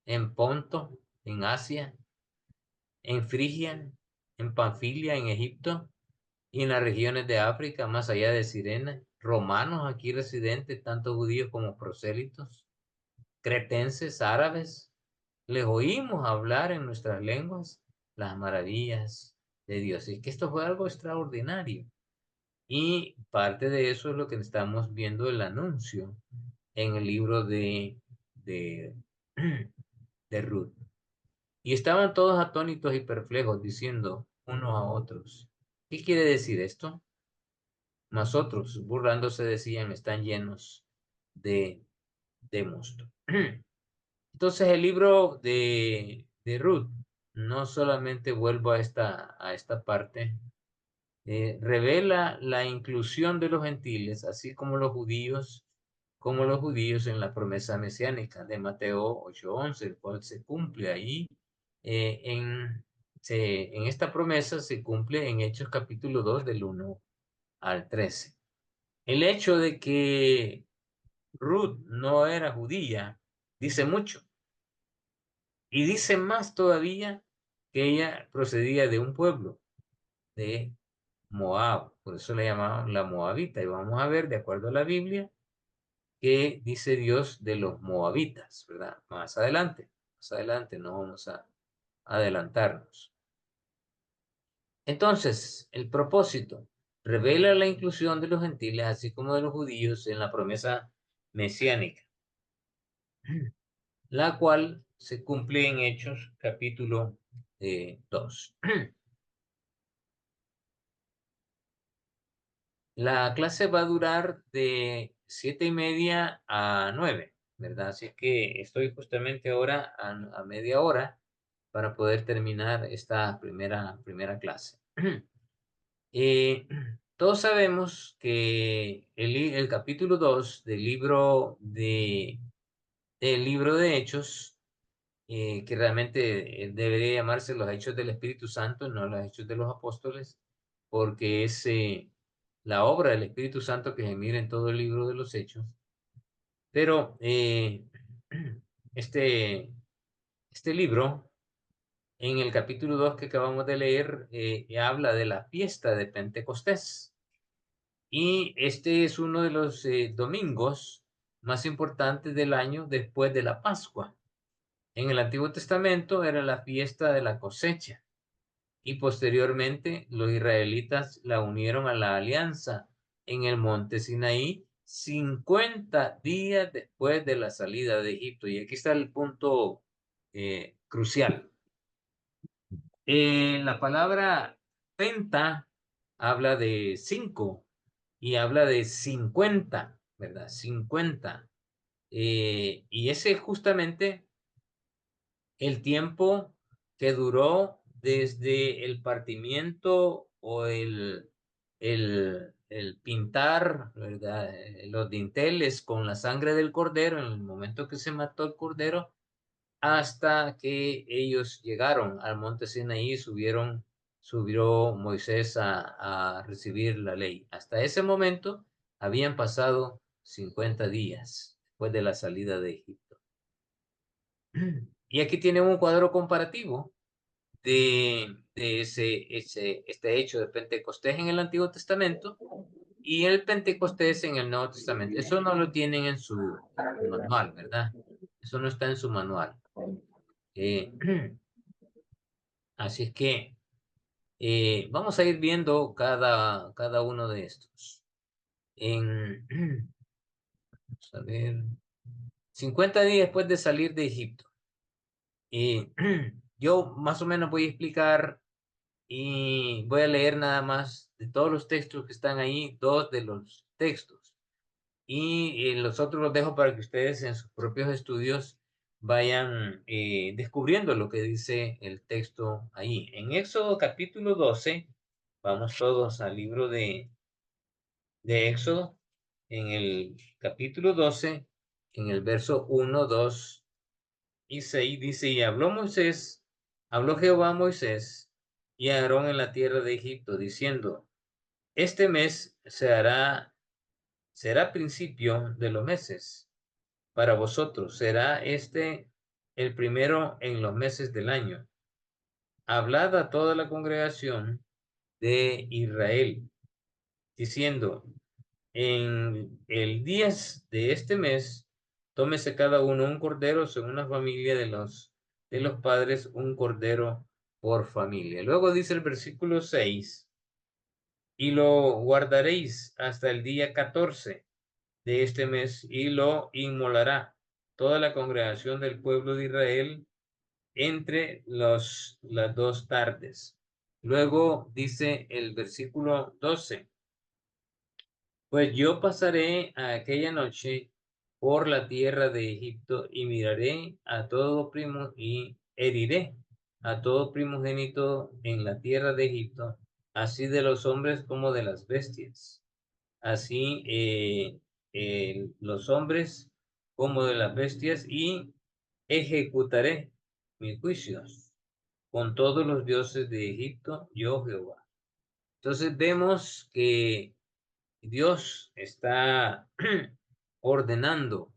en Ponto, en Asia, en Frigia, en Panfilia, en Egipto, y en las regiones de África, más allá de Cirene, romanos aquí residentes, tanto judíos como prosélitos, cretenses, árabes, les oímos hablar en nuestras lenguas las maravillas de Dios. Y que esto fue algo extraordinario. Y parte de eso es lo que estamos viendo el anuncio en el libro de, de Ruth. Y estaban todos atónitos y perplejos, diciendo unos a otros, ¿qué quiere decir esto? Mas otros, burlándose, decían, están llenos de mosto. Entonces el libro de Ruth, no solamente vuelvo a esta parte, revela la inclusión de los gentiles, así como los judíos en la promesa mesiánica de Mateo 8:11, el cual se cumple ahí. En esta promesa se cumple en Hechos capítulo 2 del 1 al 13. El hecho de que Ruth no era judía dice mucho. Y dice más todavía que ella procedía de un pueblo de Moab. Por eso le llamaban la Moabita. Y vamos a ver, de acuerdo a la Biblia, qué dice Dios de los Moabitas, ¿verdad? Más adelante, no vamos a adelantarnos. Entonces, el propósito revela la inclusión de los gentiles, así como de los judíos, en la promesa mesiánica, la cual se cumple en Hechos capítulo 2. La clase va a durar de 7:30 a 9, ¿verdad? Así que estoy justamente ahora a media hora para poder terminar esta primera clase. Todos sabemos que el capítulo 2 del libro de Hechos, que realmente debería llamarse los Hechos del Espíritu Santo, no los Hechos de los Apóstoles, porque es la obra del Espíritu Santo que se mira en todo el libro de los Hechos. Pero este libro, en el capítulo 2 que acabamos de leer, habla de la fiesta de Pentecostés. Y este es uno de los domingos más importantes del año después de la Pascua. En el Antiguo Testamento era la fiesta de la cosecha y posteriormente los israelitas la unieron a la alianza en el monte Sinaí 50 días después de la salida de Egipto. Y aquí está el punto crucial. La palabra penta habla de 5 y habla de 50, ¿verdad? 50. Y ese es justamente el tiempo que duró desde el partimiento o el pintar, ¿verdad? Los dinteles con la sangre del cordero en el momento que se mató el cordero, hasta que ellos llegaron al monte Sinaí, subió Moisés a recibir la ley. Hasta ese momento habían pasado 50 días después de la salida de Egipto. Y aquí tienen un cuadro comparativo de este hecho de Pentecostés en el Antiguo Testamento y el Pentecostés en el Nuevo Testamento. Eso no lo tienen en su manual, ¿verdad? Eso no está en su manual. Así es que vamos a ir viendo cada uno de estos. vamos a ver, 50 días después de salir de Egipto. Y yo más o menos voy a explicar y voy a leer nada más de todos los textos que están ahí, 2 de los textos. Y los otros los dejo para que ustedes en sus propios estudios vayan descubriendo lo que dice el texto ahí. En Éxodo capítulo 12, vamos todos al libro de Éxodo, en el capítulo 12, en el verso 1, 2 y 6, dice, y habló Jehová a Moisés y a Aarón en la tierra de Egipto, diciendo, este mes será principio de los meses. Para vosotros será este el primero en los meses del año. Hablad a toda la congregación de Israel, diciendo, en el 10 de este mes, tómese cada uno un cordero según la familia de los padres, un cordero por familia. Luego dice el versículo 6, y lo guardaréis hasta el día 14 de este mes y lo inmolará toda la congregación del pueblo de Israel entre las 2 tardes. Luego dice el versículo 12, pues yo pasaré aquella noche por la tierra de Egipto y miraré a todo primo y heriré a todo primogénito en la tierra de Egipto, así de los hombres como de las bestias. Así los hombres como de las bestias, y ejecutaré mis juicios con todos los dioses de Egipto, yo Jehová. Entonces vemos que Dios está ordenando,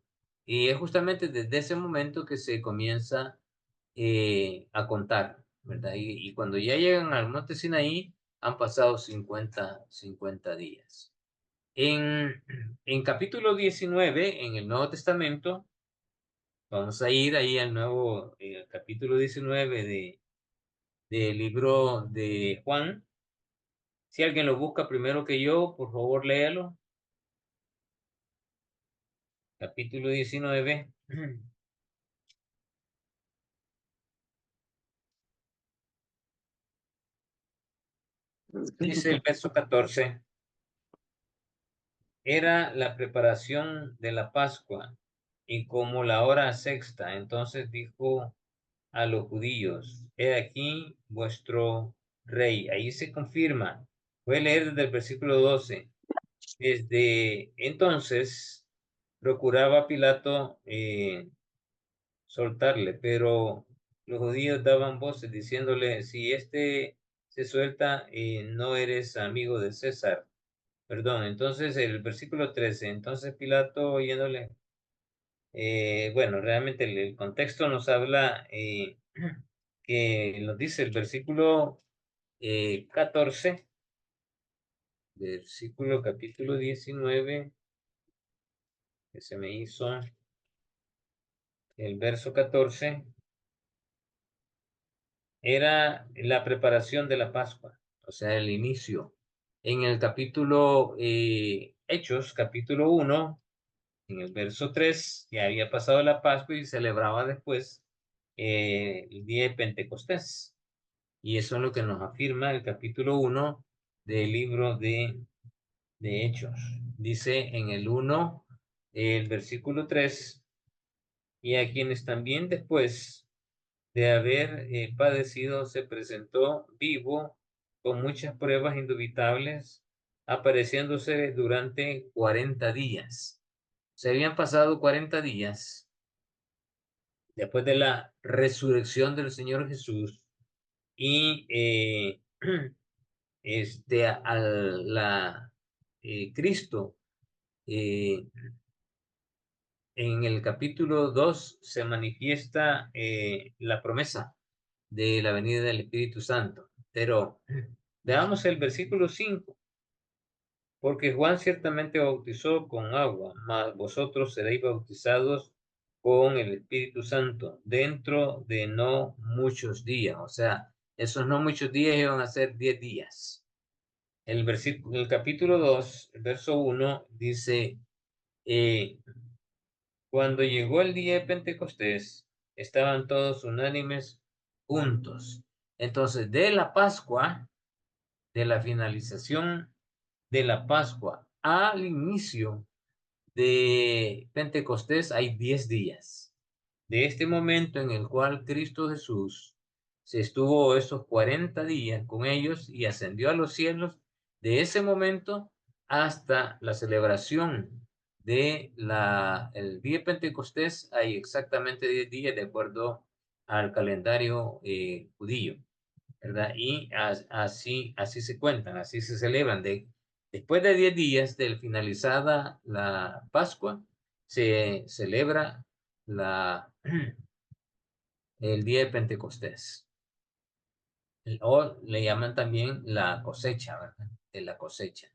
y es justamente desde ese momento que se comienza a contar, ¿verdad? Y cuando ya llegan al monte Sinaí, han pasado 50 días. En capítulo 19, en el Nuevo Testamento, vamos a ir ahí al nuevo capítulo 19 del libro de Juan. Si alguien lo busca primero que yo, por favor, léalo. Capítulo 19. Dice el verso 14. Era la preparación de la Pascua, y como la hora sexta, entonces dijo a los judíos, he aquí vuestro rey. Ahí se confirma. Voy a leer desde el versículo 12. Desde entonces procuraba Pilato soltarle, pero los judíos daban voces diciéndole, si este se suelta, no eres amigo de César. Perdón, entonces el versículo 13, entonces Pilato oyéndole, bueno, realmente el contexto nos habla que nos dice el versículo 14, versículo capítulo 19, que se me hizo el verso 14, era la preparación de la Pascua, o sea, el inicio. En el capítulo Hechos, capítulo 1, en el verso 3, ya había pasado la Pascua y celebraba después el día de Pentecostés. Y eso es lo que nos afirma el capítulo 1 del libro de Hechos. Dice en el 1, el versículo 3, y a quienes también después de haber padecido se presentó vivo con muchas pruebas indubitables, apareciéndose durante 40 días. Se habían pasado 40 días después de la resurrección del Señor Jesús, y Cristo en el capítulo 2 se manifiesta la promesa de la venida del Espíritu Santo. Pero veamos el versículo 5. Porque Juan ciertamente bautizó con agua, mas vosotros seréis bautizados con el Espíritu Santo dentro de no muchos días. O sea, esos no muchos días iban a ser 10 días. el capítulo 2, el verso 1, dice, cuando llegó el día de Pentecostés, estaban todos unánimes juntos. Entonces, de la Pascua, de la finalización de la Pascua al inicio de Pentecostés hay 10 días. De este momento en el cual Cristo Jesús se estuvo esos 40 días con ellos y ascendió a los cielos, de ese momento hasta la celebración de el día de Pentecostés hay exactamente 10 días de acuerdo al calendario judío, ¿verdad? Y así se cuentan, así se celebran. Después de 10 días de finalizada la Pascua, se celebra el día de Pentecostés. O le llaman también la cosecha, ¿verdad? De la cosecha.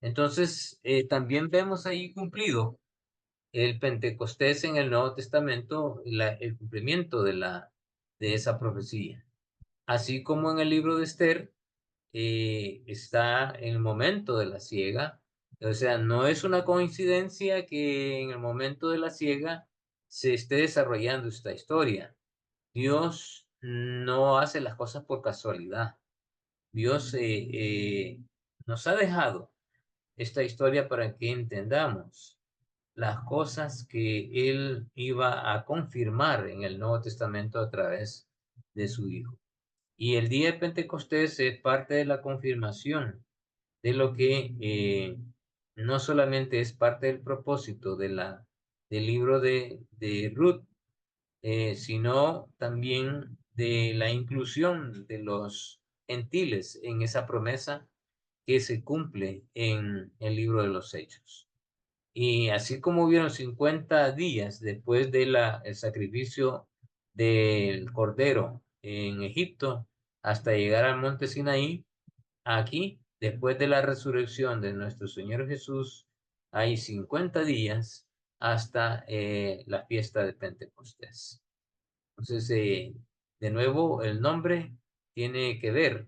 Entonces, también vemos ahí cumplido el Pentecostés en el Nuevo Testamento, el cumplimiento de esa profecía. Así como en el libro de Esther, está en el momento de la siega. O sea, no es una coincidencia que en el momento de la siega se esté desarrollando esta historia. Dios no hace las cosas por casualidad. Dios nos ha dejado esta historia para que entendamos las cosas que Él iba a confirmar en el Nuevo Testamento a través de su Hijo. Y el día de Pentecostés es parte de la confirmación de lo que no solamente es parte del propósito del libro de Ruth, sino también de la inclusión de los gentiles en esa promesa que se cumple en el libro de los Hechos. Y así como hubieron 50 días después del sacrificio del Cordero en Egipto hasta llegar al monte Sinaí, aquí, después de la resurrección de nuestro Señor Jesús, hay 50 días hasta la fiesta de Pentecostés. Entonces, de nuevo, el nombre tiene que ver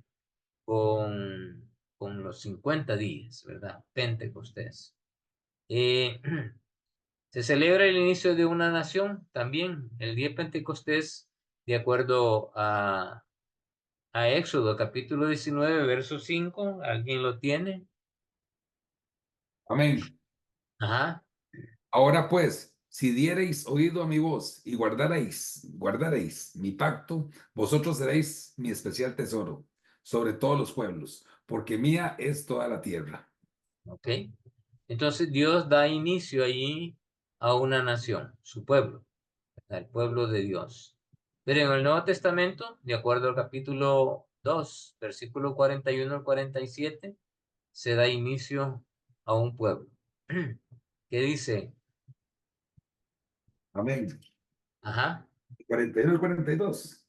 con los 50 días, ¿verdad? Pentecostés. Se celebra el inicio de una nación también, el día de Pentecostés, de acuerdo a Éxodo, capítulo 19, verso 5. ¿Alguien lo tiene? Amén. Ajá. Ahora pues, si diereis oído a mi voz y guardareis mi pacto, vosotros seréis mi especial tesoro sobre todos los pueblos, porque mía es toda la tierra. Ok. Entonces Dios da inicio allí a una nación, su pueblo, el pueblo de Dios. Pero en el Nuevo Testamento, de acuerdo al capítulo 2, versículo 41 al 47, se da inicio a un pueblo. ¿Qué dice? Amén. Ajá. 41 al 42.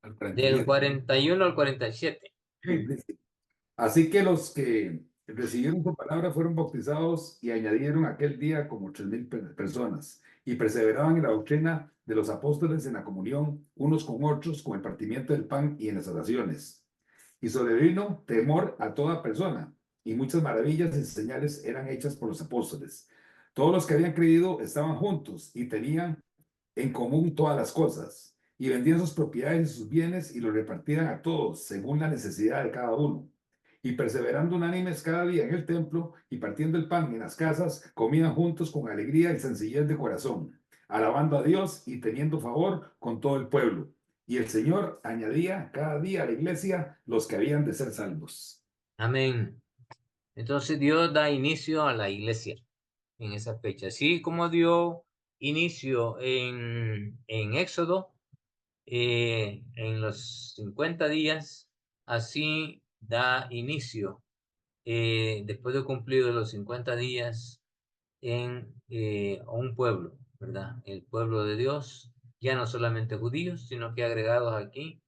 Al Del 47. 41 al 47. Dice, así que los que recibieron su palabra fueron bautizados y añadieron aquel día como 3,000 personas y perseveraban en la doctrina de los apóstoles, en la comunión unos con otros, con el partimiento del pan y en las oraciones. Y sobrevino temor a toda persona, y muchas maravillas y señales eran hechas por los apóstoles. Todos los que habían creído estaban juntos y tenían en común todas las cosas, y vendían sus propiedades y sus bienes y los repartían a todos según la necesidad de cada uno. Y perseverando unánimes cada día en el templo y partiendo el pan en las casas, comían juntos con alegría y sencillez de corazón, alabando a Dios y teniendo favor con todo el pueblo. Y el Señor añadía cada día a la iglesia los que habían de ser salvos. Amén. Entonces Dios da inicio a la iglesia en esa fecha. Así como dio inicio en Éxodo, en los 50 días, así da inicio, después de cumplidos los 50 días, en un pueblo, ¿verdad? El pueblo de Dios, ya no solamente judíos, sino que agregados aquí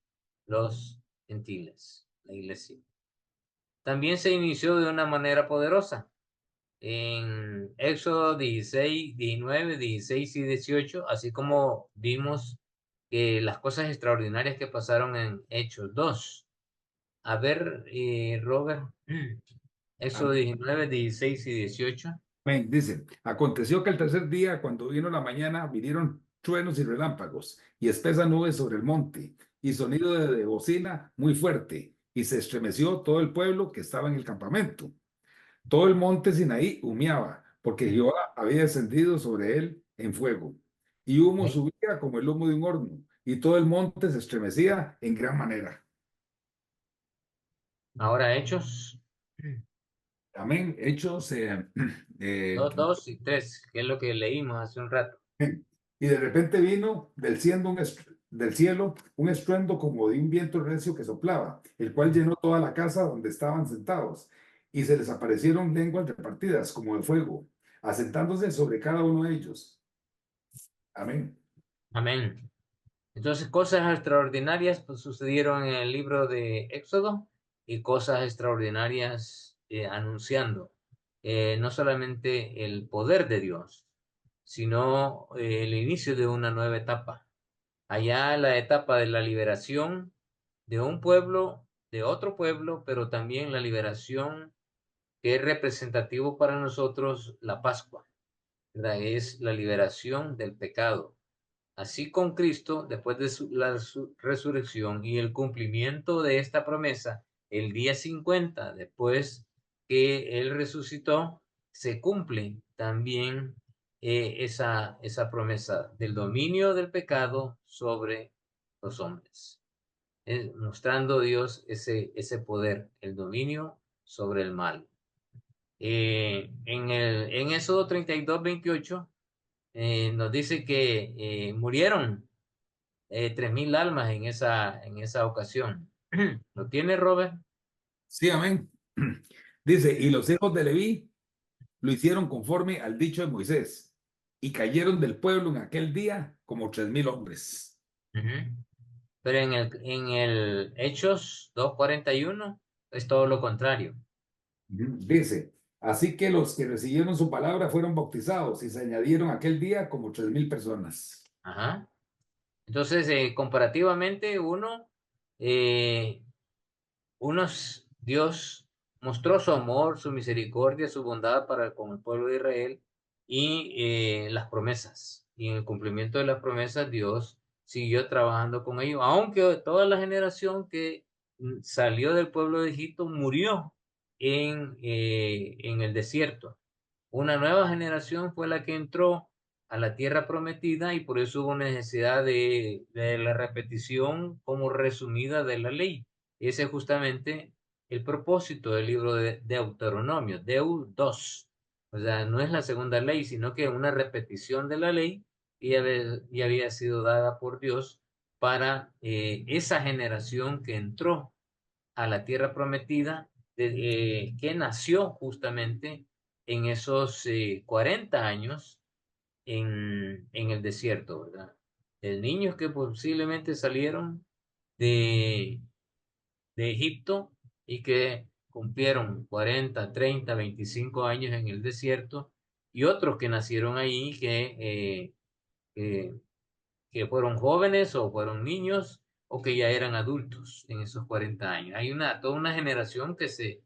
los gentiles, la iglesia. También se inició de una manera poderosa. En Éxodo 16, 19, 16 y 18, así como vimos que las cosas extraordinarias que pasaron en Hechos 2. A ver, Robert, Éxodo 19, 16 y 18. Amén. Dice, aconteció que el tercer día, cuando vino la mañana, vinieron truenos y relámpagos y espesas nubes sobre el monte y sonido de bocina muy fuerte y se estremeció todo el pueblo que estaba en el campamento. Todo el monte Sinaí humeaba porque Jehová había descendido sobre él en fuego y humo Ok. subía como el humo de un horno y todo el monte se estremecía en gran manera. Ahora Hechos Amén. Hechos 2, 2 y 3, que es lo que leímos hace un rato. y de repente vino del cielo un estruendo como de un viento recio que soplaba, el cual llenó toda la casa donde estaban sentados, y se les aparecieron lenguas repartidas como de fuego, asentándose sobre cada uno de ellos. Amén. Amén. Entonces, cosas extraordinarias pues, sucedieron en el libro de Éxodo y cosas extraordinarias anunciando no solamente el poder de Dios, sino el inicio de una nueva etapa. Allá la etapa de la liberación de un pueblo, de otro pueblo, pero también la liberación que es representativo para nosotros la Pascua, ¿verdad? Es la liberación del pecado. Así con Cristo, después de la resurrección y el cumplimiento de esta promesa, el día 50, después que Él resucitó, se cumple también esa promesa del dominio del pecado sobre los hombres, mostrando Dios ese poder, el dominio sobre el mal. En Éxodo 32, 28, nos dice que murieron 3,000 almas en esa ocasión. ¿Lo tiene, Robert? Sí, amén. Dice, y los hijos de Leví lo hicieron conforme al dicho de Moisés, y cayeron del pueblo en aquel día como 3,000 hombres. Pero en el Hechos 2:41 es todo lo contrario. Dice, así que los que recibieron su palabra fueron bautizados y se añadieron aquel día como 3,000 personas. Ajá. Entonces, comparativamente, Dios mostró su amor, su misericordia, su bondad para con el pueblo de Israel y las promesas. Y en el cumplimiento de las promesas, Dios siguió trabajando con ellos, aunque toda la generación que salió del pueblo de Egipto murió en el desierto. Una nueva generación fue la que entró a la tierra prometida y por eso hubo necesidad de la repetición como resumida de la ley. Ese es justamente el propósito del libro de Deuteronomio, Deu 2. O sea, no es la segunda ley, sino que una repetición de la ley que ya había sido dada por Dios para esa generación que entró a la tierra prometida, que nació justamente en esos 40 años en el desierto, ¿verdad? De niños que posiblemente salieron de Egipto y que cumplieron 40, 30, 25 años en el desierto, y otros que nacieron ahí que fueron jóvenes o fueron niños o que ya eran adultos en esos 40 años. Hay toda una generación que se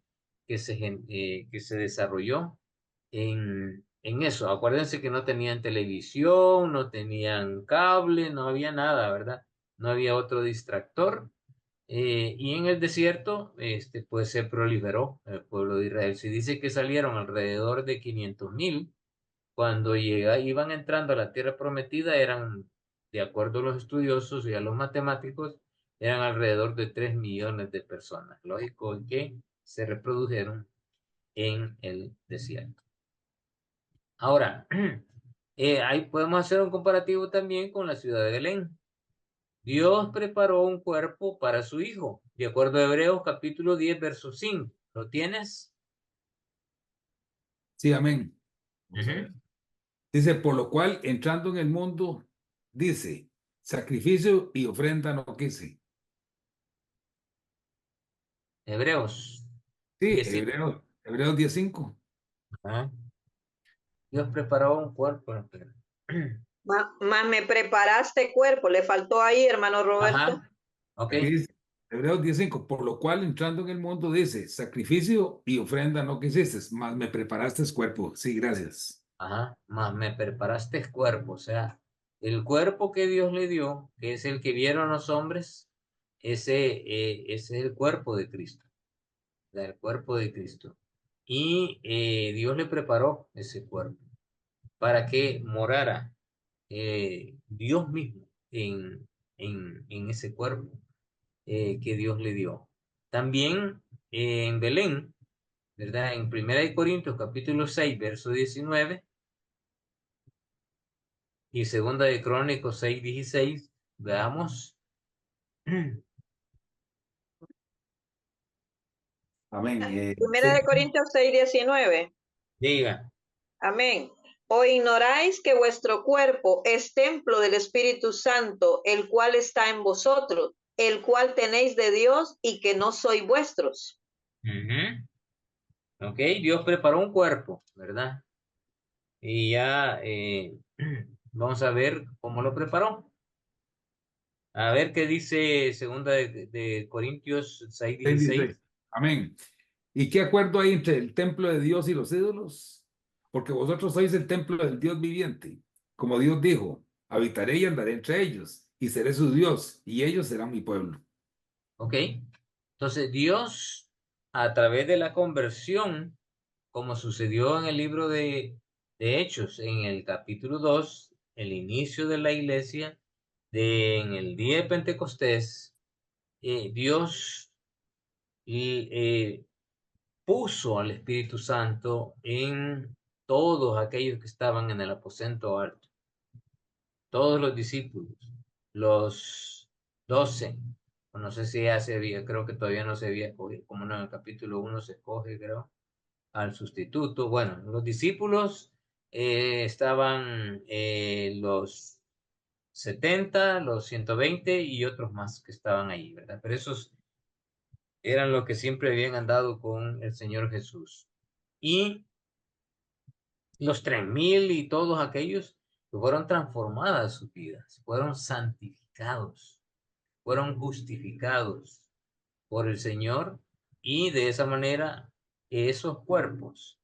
desarrolló en eso. Acuérdense que no tenían televisión, no tenían cable, no había nada, ¿verdad? No había otro distractor. Y en el desierto, pues se proliferó el pueblo de Israel. Se dice que salieron alrededor de 500,000. Cuando iban entrando a la tierra prometida, eran, de acuerdo a los estudiosos y a los matemáticos, eran alrededor de 3 millones de personas. Lógico que se reprodujeron en el desierto. Ahora, ahí podemos hacer un comparativo también con la ciudad de Belén. Dios preparó un cuerpo para su hijo, de acuerdo a Hebreos capítulo 10, verso 5. ¿Lo tienes? Sí, amén. Dice, por lo cual, entrando en el mundo, dice, sacrificio y ofrenda no quise. Hebreos Sí, 10:5. Hebreos 10:5. Ajá. Dios preparó un cuerpo. Más me preparaste cuerpo, le faltó ahí, hermano Roberto. Ajá. Ok. Aquí dice, Hebreos 10:5, por lo cual entrando en el mundo dice, sacrificio y ofrenda no quisiste, mas me preparaste cuerpo. Sí, gracias. Ajá, más me preparaste cuerpo, o sea, el cuerpo que Dios le dio, que es el que vieron los hombres, ese es el cuerpo de Cristo, el cuerpo de Cristo. Y Dios le preparó ese cuerpo para que morara Dios mismo en ese cuerpo que Dios le dio. También en Belén, ¿verdad? En 1 Corintios capítulo 6, verso 19 y 2 Crónicos 6, 16, veamos. Amén. Primera de Corintios 6:19. Diga. Amén. ¿O ignoráis que vuestro cuerpo es templo del Espíritu Santo, el cual está en vosotros, el cual tenéis de Dios y que no sois vuestros? Ok, Dios preparó un cuerpo, ¿verdad? Y ya vamos a ver cómo lo preparó. A ver qué dice 2 Corintios 6, 16. Amén. ¿Y qué acuerdo hay entre el templo de Dios y los ídolos? Porque vosotros sois el templo del Dios viviente. Como Dios dijo, habitaré y andaré entre ellos, y seré su Dios, y ellos serán mi pueblo. Ok, entonces Dios, a través de la conversión, como sucedió en el libro de Hechos, en el capítulo 2, el inicio de la iglesia, en el día de Pentecostés, Dios puso al Espíritu Santo en todos aquellos que estaban en el aposento alto, todos los discípulos, los 12, no sé si ya se había, creo que todavía no se había escogido, como no, en el capítulo 1 se escoge, creo, al sustituto. Bueno, los discípulos estaban los 70, los 120 y otros más que estaban ahí, ¿verdad? Pero esos eran los que siempre habían andado con el Señor Jesús. Y los 3,000 y todos aquellos que fueron transformadas sus vidas, fueron santificados, fueron justificados por el Señor, y de esa manera esos cuerpos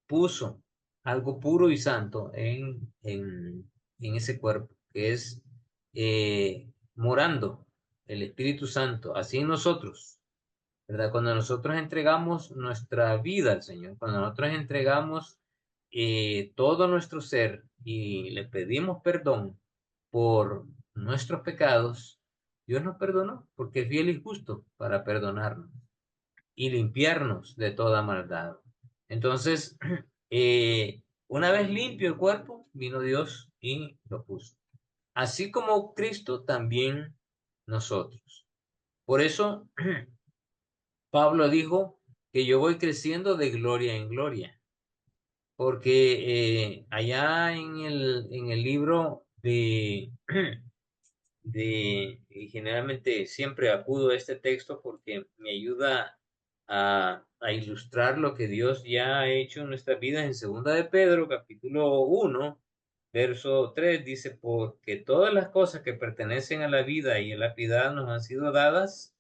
puso algo puro y santo en ese cuerpo, que es morando el Espíritu Santo, así en nosotros, ¿verdad? Cuando nosotros entregamos nuestra vida al Señor, cuando nosotros entregamos todo nuestro ser y le pedimos perdón por nuestros pecados, Dios nos perdonó porque es fiel y justo para perdonarnos y limpiarnos de toda maldad. Entonces, una vez limpio el cuerpo, vino Dios y lo puso. Así como Cristo, también nosotros. Por eso, Pablo dijo que yo voy creciendo de gloria en gloria, porque allá en el libro y generalmente siempre acudo a este texto porque me ayuda a ilustrar lo que Dios ya ha hecho en nuestras vidas. En 2 de Pedro, capítulo 1, verso 3, dice, porque todas las cosas que pertenecen a la vida y a la piedad nos han sido dadas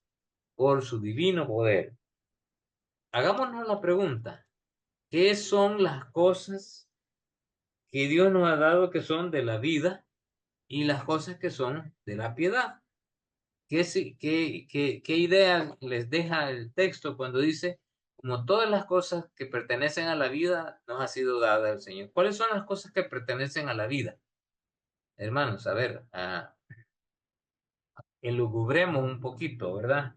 por su divino poder. Hagámonos la pregunta, ¿qué son las cosas que Dios nos ha dado que son de la vida y las cosas que son de la piedad? ¿Qué idea les deja el texto cuando dice, como todas las cosas que pertenecen a la vida nos ha sido dada el Señor? ¿Cuáles son las cosas que pertenecen a la vida? Hermanos, a ver, elucubremos un poquito, ¿verdad?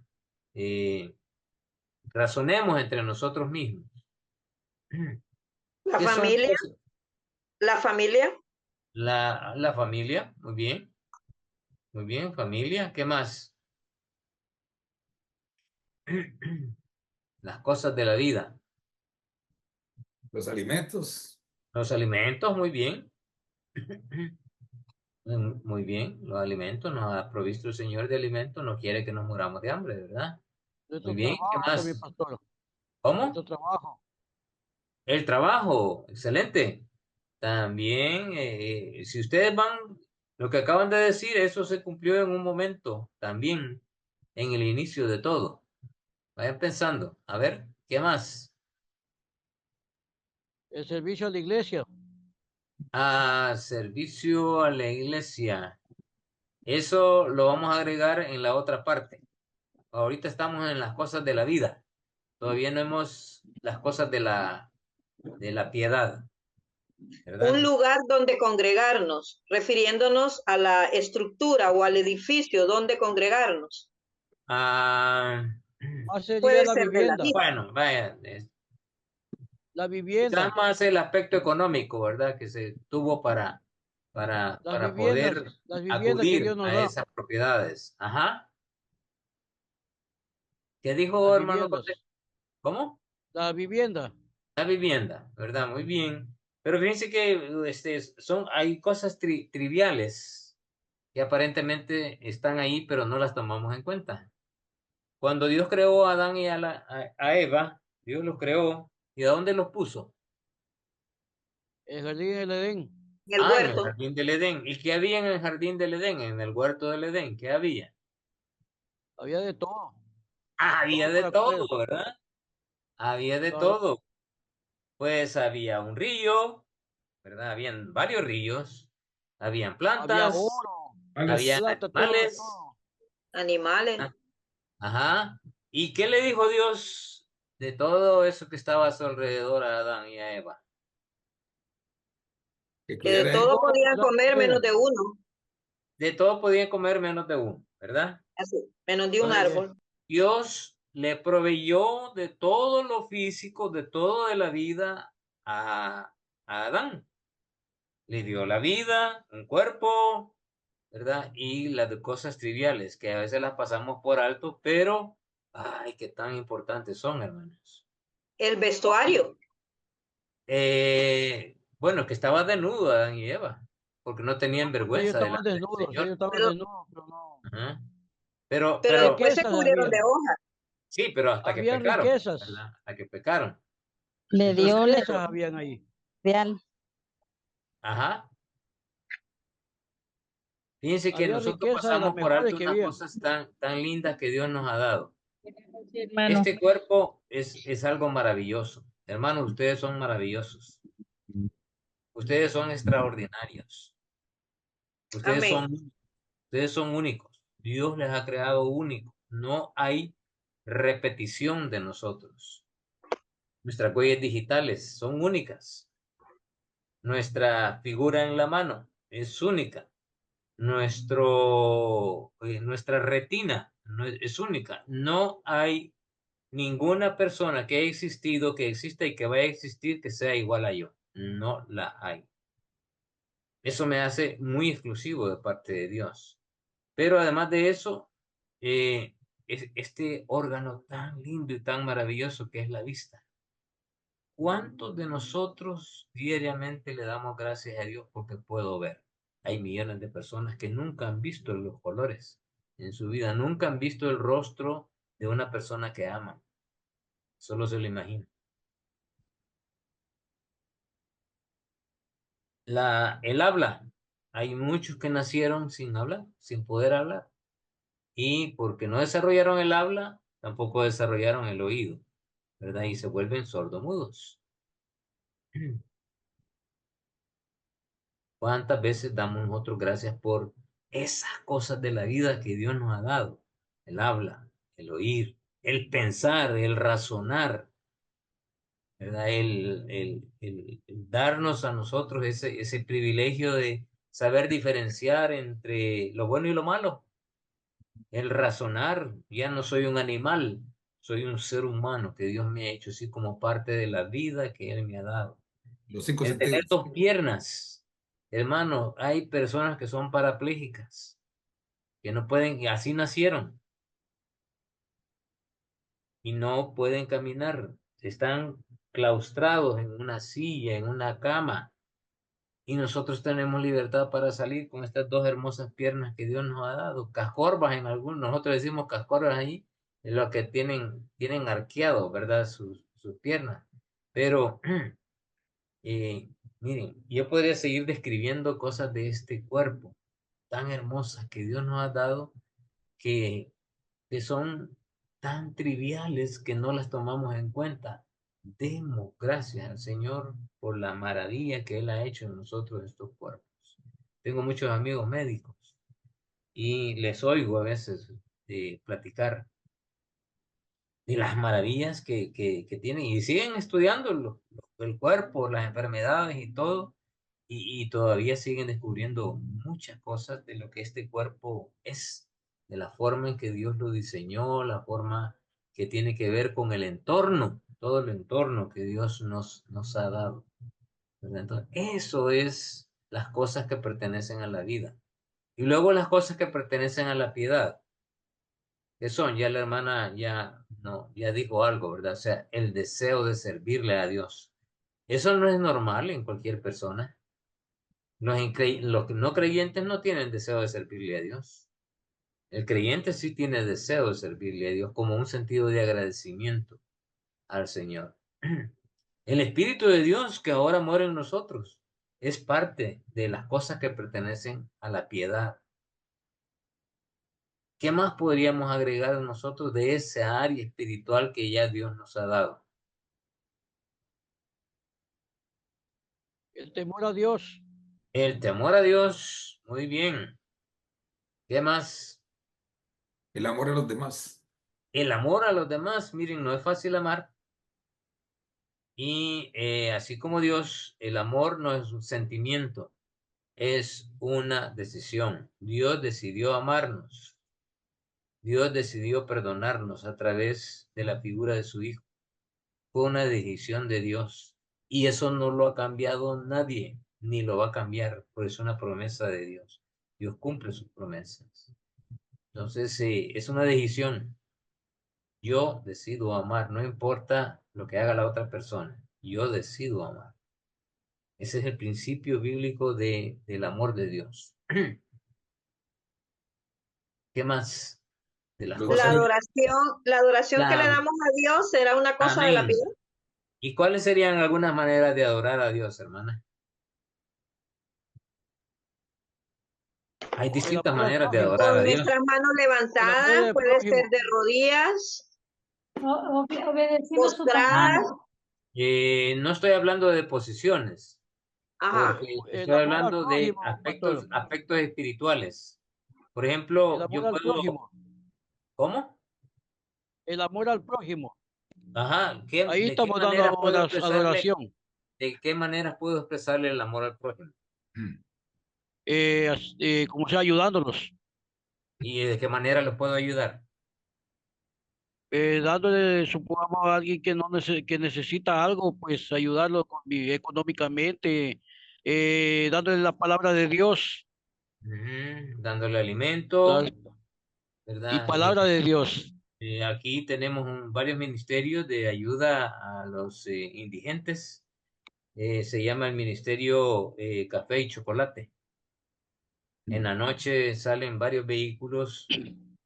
Razonemos entre nosotros mismos. La ¿Qué son familia, cosas? la familia, La familia, muy bien, familia, ¿qué más? Las cosas de la vida, Los alimentos. los alimentos, muy bien. Muy bien, los alimentos, nos ha provisto el Señor de alimentos, no quiere que nos muramos de hambre, ¿verdad? Nuestro Muy bien, ¿qué trabajo también, más? pastor. ¿Cómo? Nuestro trabajo. El trabajo, excelente. También, si ustedes van, lo que acaban de decir, eso se cumplió en un momento también. en el inicio de todo. Vayan pensando, a ver, ¿qué más? El servicio a la iglesia. Servicio a la iglesia. Eso lo vamos a agregar en la otra parte. Ahorita estamos en las cosas de la vida. Todavía no hemos las cosas de la piedad, ¿verdad? Un lugar donde congregarnos, refiriéndonos a la estructura o al edificio donde congregarnos. Ah, Más sería Puede la ser de la vivienda. vida. bueno, vaya, La vivienda. quizás más el aspecto económico, ¿verdad? Que se tuvo para poder Las viviendas que acudir Dios nos a da. esas propiedades. Ajá. ¿Qué dijo, Las hermano viviendas. José? ¿Cómo? La vivienda. La vivienda, ¿verdad? Muy bien. Pero fíjense que hay cosas triviales que aparentemente están ahí, pero no las tomamos en cuenta. Cuando Dios creó a Adán y a Eva, Dios los creó. ¿Y a dónde los puso? El jardín del Edén. En el En el huerto, jardín del Edén. ¿Y qué había en el jardín del Edén? En el huerto del Edén, ¿qué había? Había de todo. Había Todo de para comer. todo, ¿verdad? Había de Claro. todo. Pues había un río, ¿verdad? Habían varios ríos, habían Había plantas, oro, habían plata, todo, de animales. todo. animales. Ah, ajá. ¿Y qué le dijo Dios de todo eso que estaba a su alrededor a Adán y a Eva? Que Que de cuidara todo Todo podían podrán comer comer. menos de uno, De todo podían comer menos de uno, ¿verdad? así, menos de un Así es. árbol. Dios le proveyó de todo lo físico, de todo de la vida a Adán. Le dio la vida, un cuerpo, ¿verdad? Y las de cosas triviales que a veces las pasamos por alto, pero, ay, qué tan importantes son, hermanos. El vestuario, Bueno, que estaba desnudo Adán y Eva, porque no tenían Porque ellos vergüenza estaban delante del desnudos, ellos Señor. estaban pero, desnudos, pero no. Ajá. Pero, pero después se Riquezas cubrieron de habían. hojas. sí, pero hasta que Habían pecaron, riquezas. ¿verdad? Hasta que pecaron. Le Entonces, dio la Riquezas habían ahí. real. ajá. Fíjense que Había nosotros riquezas de las pasamos por mejores alto que unas habían. cosas tan lindas que Dios nos ha dado. Hermano. Este cuerpo es algo maravilloso. Hermanos, ustedes son maravillosos. Ustedes son extraordinarios. Ustedes Amén. son, ustedes son únicos. Dios les ha creado únicos. No hay repetición de nosotros. Nuestras huellas digitales son únicas. Nuestra figura en la mano es única. Nuestra retina es única. No hay ninguna persona que haya existido, que exista y que vaya a existir que sea igual a yo. No la hay. Eso me hace muy exclusivo de parte de Dios. Pero además de eso, este órgano tan lindo y tan maravilloso que es la vista. ¿Cuántos de nosotros diariamente le damos gracias a Dios porque puedo ver? Hay millones de personas que nunca han visto los colores en su vida, nunca han visto el rostro de una persona que aman. Solo se lo imaginan. El habla. Hay muchos que nacieron sin hablar, sin poder hablar. Y porque no desarrollaron el habla, tampoco desarrollaron el oído, ¿verdad? Y se vuelven sordomudos. ¿Cuántas veces damos nosotros gracias por esas cosas de la vida que Dios nos ha dado? El habla, el oír, el pensar, el razonar, ¿verdad? El darnos a nosotros ese privilegio de saber diferenciar entre lo bueno y lo malo. El razonar, ya no soy un animal, soy un ser humano que Dios me ha hecho así como parte de la vida que Él me ha dado. los 5 El tener sentidos. dos piernas, hermano, hay personas que son parapléjicas, que no pueden, y así nacieron, y no pueden caminar, están claustrados en una silla, en una cama, y nosotros tenemos libertad para salir con estas dos hermosas piernas que Dios nos ha dado, cascorvas en algunos, nosotros decimos cascorvas ahí, en los que tienen arqueado, ¿verdad? Sus piernas. Pero, miren, yo podría seguir describiendo cosas de este cuerpo tan hermosas que Dios nos ha dado, que que son tan triviales que no las tomamos en cuenta. Demos gracias al Señor por la maravilla que Él ha hecho en nosotros estos cuerpos. Tengo muchos amigos médicos y les oigo a veces platicar de las maravillas que tienen y siguen estudiando el cuerpo, las enfermedades y todo, y todavía siguen descubriendo muchas cosas de lo que este cuerpo es, de la forma en que Dios lo diseñó, la forma que tiene que ver con el entorno, todo el entorno que Dios nos ha dado, ¿verdad? Entonces, eso es las cosas que pertenecen a la vida. Y luego las cosas que pertenecen a la piedad, que son, ya la hermana ya dijo algo, ¿verdad? O sea, el deseo de servirle a Dios. Eso no es normal en cualquier persona. Los no creyentes no tienen deseo de servirle a Dios. El creyente sí tiene deseo de servirle a Dios como un sentido de agradecimiento al Señor. El Espíritu de Dios que ahora muere en nosotros es parte de las cosas que pertenecen a la piedad. ¿Qué más podríamos agregar nosotros de esa área espiritual que ya Dios nos ha dado? El temor a Dios. El temor a Dios, muy bien. ¿Qué más? El amor a los demás. El amor a los demás, miren, no es fácil amar. Y así como Dios, el amor no es un sentimiento, es una decisión. Dios decidió amarnos. Dios decidió perdonarnos a través de la figura de su Hijo. Fue una decisión de Dios. Y eso no lo ha cambiado nadie, ni lo va a cambiar, porque es una promesa de Dios. Dios cumple sus promesas. Entonces, es una decisión. Yo decido amar, no importa lo que haga la otra persona. Yo decido amar. Ese es el principio bíblico del amor de Dios. ¿Qué más? De las Los La cosas. valores. adoración que le La, damos a Dios será una cosa de la amén. piedad. ¿Y cuáles serían algunas maneras de adorar a Dios, hermana? Hay El distintas amor al maneras de prójimo. adorar a Con Dios. nuestras manos El amor levantadas, del puede ser prójimo. de rodillas, Obedeciendo su postradas. palabra. No estoy hablando de posiciones, Ajá. porque El estoy amor al hablando de prójimo, pastor. aspectos espirituales. Por El ejemplo, amor yo al puedo, prójimo. ¿cómo? El amor al prójimo. Ajá, Ahí ¿de qué estamos dando manera puedo expresarle, adoración. de qué maneras puedo expresarle el amor al prójimo? Como sea, ayudándolos. ¿Y de qué manera los puedo ayudar? Dándole, supongamos, a alguien que que necesita algo, pues ayudarlo económicamente, dándole la palabra de Dios, Dándole la, alimento, y ¿verdad? palabra de Dios. Aquí tenemos varios ministerios de ayuda a los indigentes. Se llama el ministerio Café y Chocolate. En la noche salen varios vehículos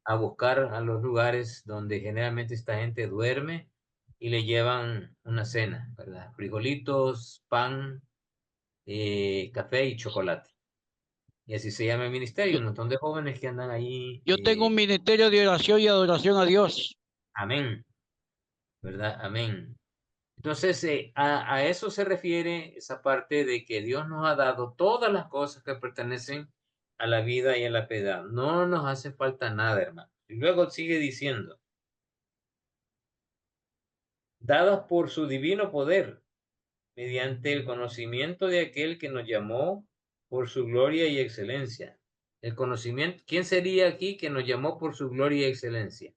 a buscar a los lugares donde generalmente esta gente duerme y le llevan una cena, ¿verdad? Frijolitos, pan, café y chocolate. Y así se llama el ministerio, Yo, un montón de jóvenes que andan ahí. yo tengo un ministerio de oración y adoración a Dios. Amén, ¿verdad? Amén. Entonces, a eso se refiere esa parte de que Dios nos ha dado todas las cosas que pertenecen a la vida y a la piedad. No nos hace falta nada, hermano. Y luego sigue diciendo, dadas por su divino poder, mediante el conocimiento de aquel que nos llamó por su gloria y excelencia. El conocimiento, ¿quién sería aquí que nos llamó por su gloria y excelencia?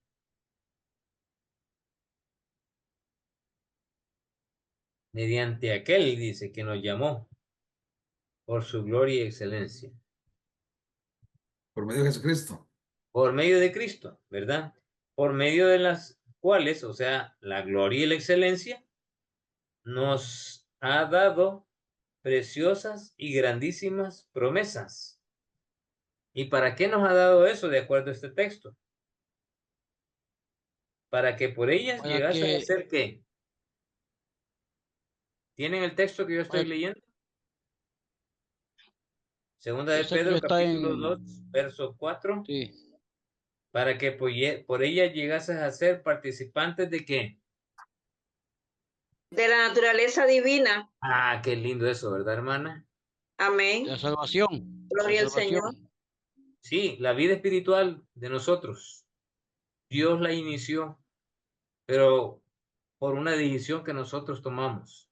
Mediante aquel, dice, que nos llamó por su gloria y excelencia. Por medio de Jesucristo. Por medio de Cristo, ¿verdad? Por medio de las cuales, o sea, la gloria y la excelencia, nos ha dado preciosas y grandísimas promesas. ¿Y para qué nos ha dado eso de acuerdo a este texto? Para que por ellas Para llegasen a que, ser ¿qué? ¿Tienen el texto que yo estoy para, leyendo? Segunda de ese que Pedro, está capítulo en, 2, verso 4. sí, para que por ella llegases a ser participantes de qué. De la naturaleza divina. Ah, qué lindo eso, ¿verdad, hermana? Amén. La salvación. Gloria La al Señor. salvación. Sí, la vida espiritual de nosotros. Dios la inició, pero por una decisión que nosotros tomamos.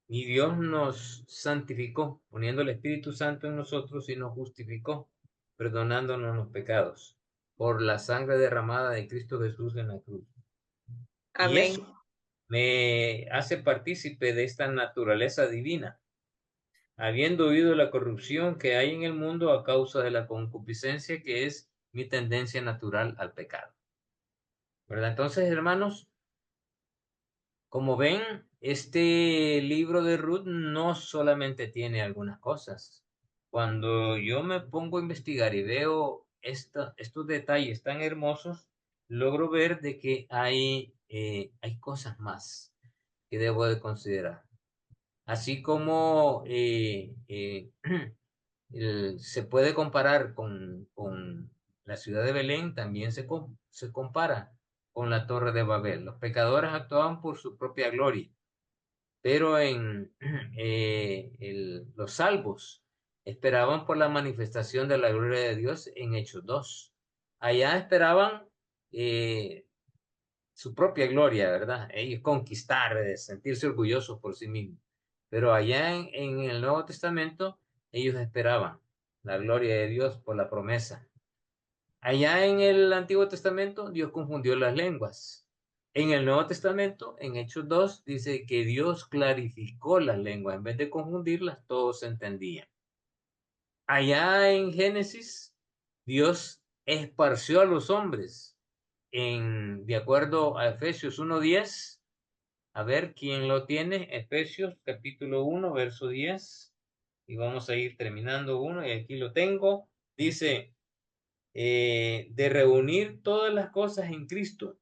Y Dios nos santificó, poniendo el Espíritu Santo en nosotros y nos justificó, perdonándonos los pecados por la sangre derramada de Cristo Jesús en la cruz. Y Amén. eso me hace partícipe de esta naturaleza divina, habiendo oído la corrupción que hay en el mundo a causa de la concupiscencia que es mi tendencia natural al pecado. ¿Verdad? Entonces, hermanos, como ven, este libro de Ruth no solamente tiene algunas cosas. Cuando yo me pongo a investigar y veo estos detalles tan hermosos, logro ver de que hay cosas más que debo de considerar. Así como se puede comparar con la ciudad de Belén, también se compara con la Torre de Babel. Los pecadores actuaban por su propia gloria, pero los salvos esperaban por la manifestación de la gloria de Dios en Hechos 2. Allá esperaban su propia gloria, ¿verdad? Ellos conquistar, sentirse orgullosos por sí mismos. Pero allá en el Nuevo Testamento, ellos esperaban la gloria de Dios por la promesa. Allá en el Antiguo Testamento, Dios confundió las lenguas. En el Nuevo Testamento, en Hechos 2, dice que Dios clarificó las lenguas. En vez de confundirlas, todos se entendían. Allá en Génesis, Dios esparció a los hombres de acuerdo a Efesios 1:10. A ver quién lo tiene. Efesios capítulo 1, verso 10. Y vamos a ir terminando uno. Y aquí lo tengo. Dice, de reunir todas las cosas en Cristo,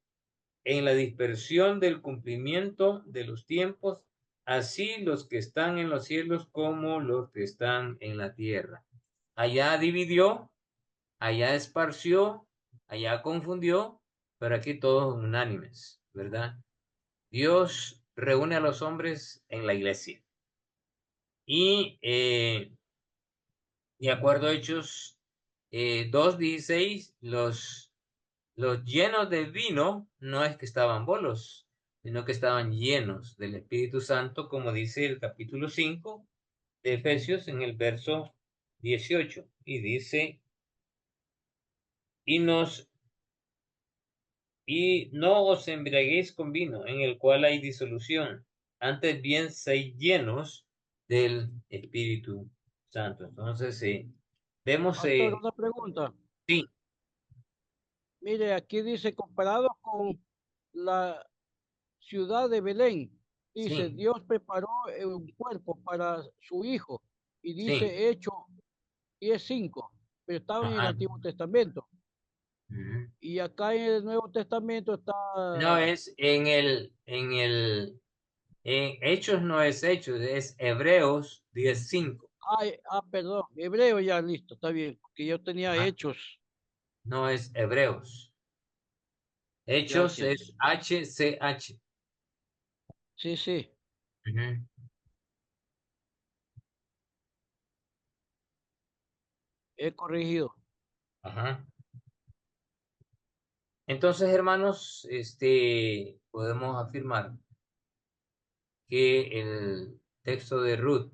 en la dispersión del cumplimiento de los tiempos, así los que están en los cielos como los que están en la tierra. Allá dividió, allá esparció, allá confundió, pero aquí todos unánimes, ¿verdad? Dios reúne a los hombres en la iglesia. Y de acuerdo a Hechos 2:16, los llenos de vino no es que estaban bolos, sino que estaban llenos del Espíritu Santo, como dice el capítulo 5 de Efesios en el verso 18. Y dice, y no os embriaguéis con vino, en el cual hay disolución, antes bien sed llenos del Espíritu Santo. Entonces, vemos, Pastor, una pregunta. sí, Mire, aquí dice, comparado con la ciudad de Belén, dice, sí, Dios preparó un cuerpo para su hijo. Y sí, dice Hecho 10:5, pero estaba en el ajá. Antiguo Testamento. Ujú. Y acá en el Nuevo Testamento está... No es en Hechos, no es Hechos, es Hebreos 10:5. Perdón, Hebreo ya, listo, está bien, porque yo tenía Ajá. Hechos. No es Hebreos. Hechos Gracias. es HCH. Sí, sí, Ujú. he corregido. Ajá. Entonces, hermanos, podemos afirmar que el texto de Ruth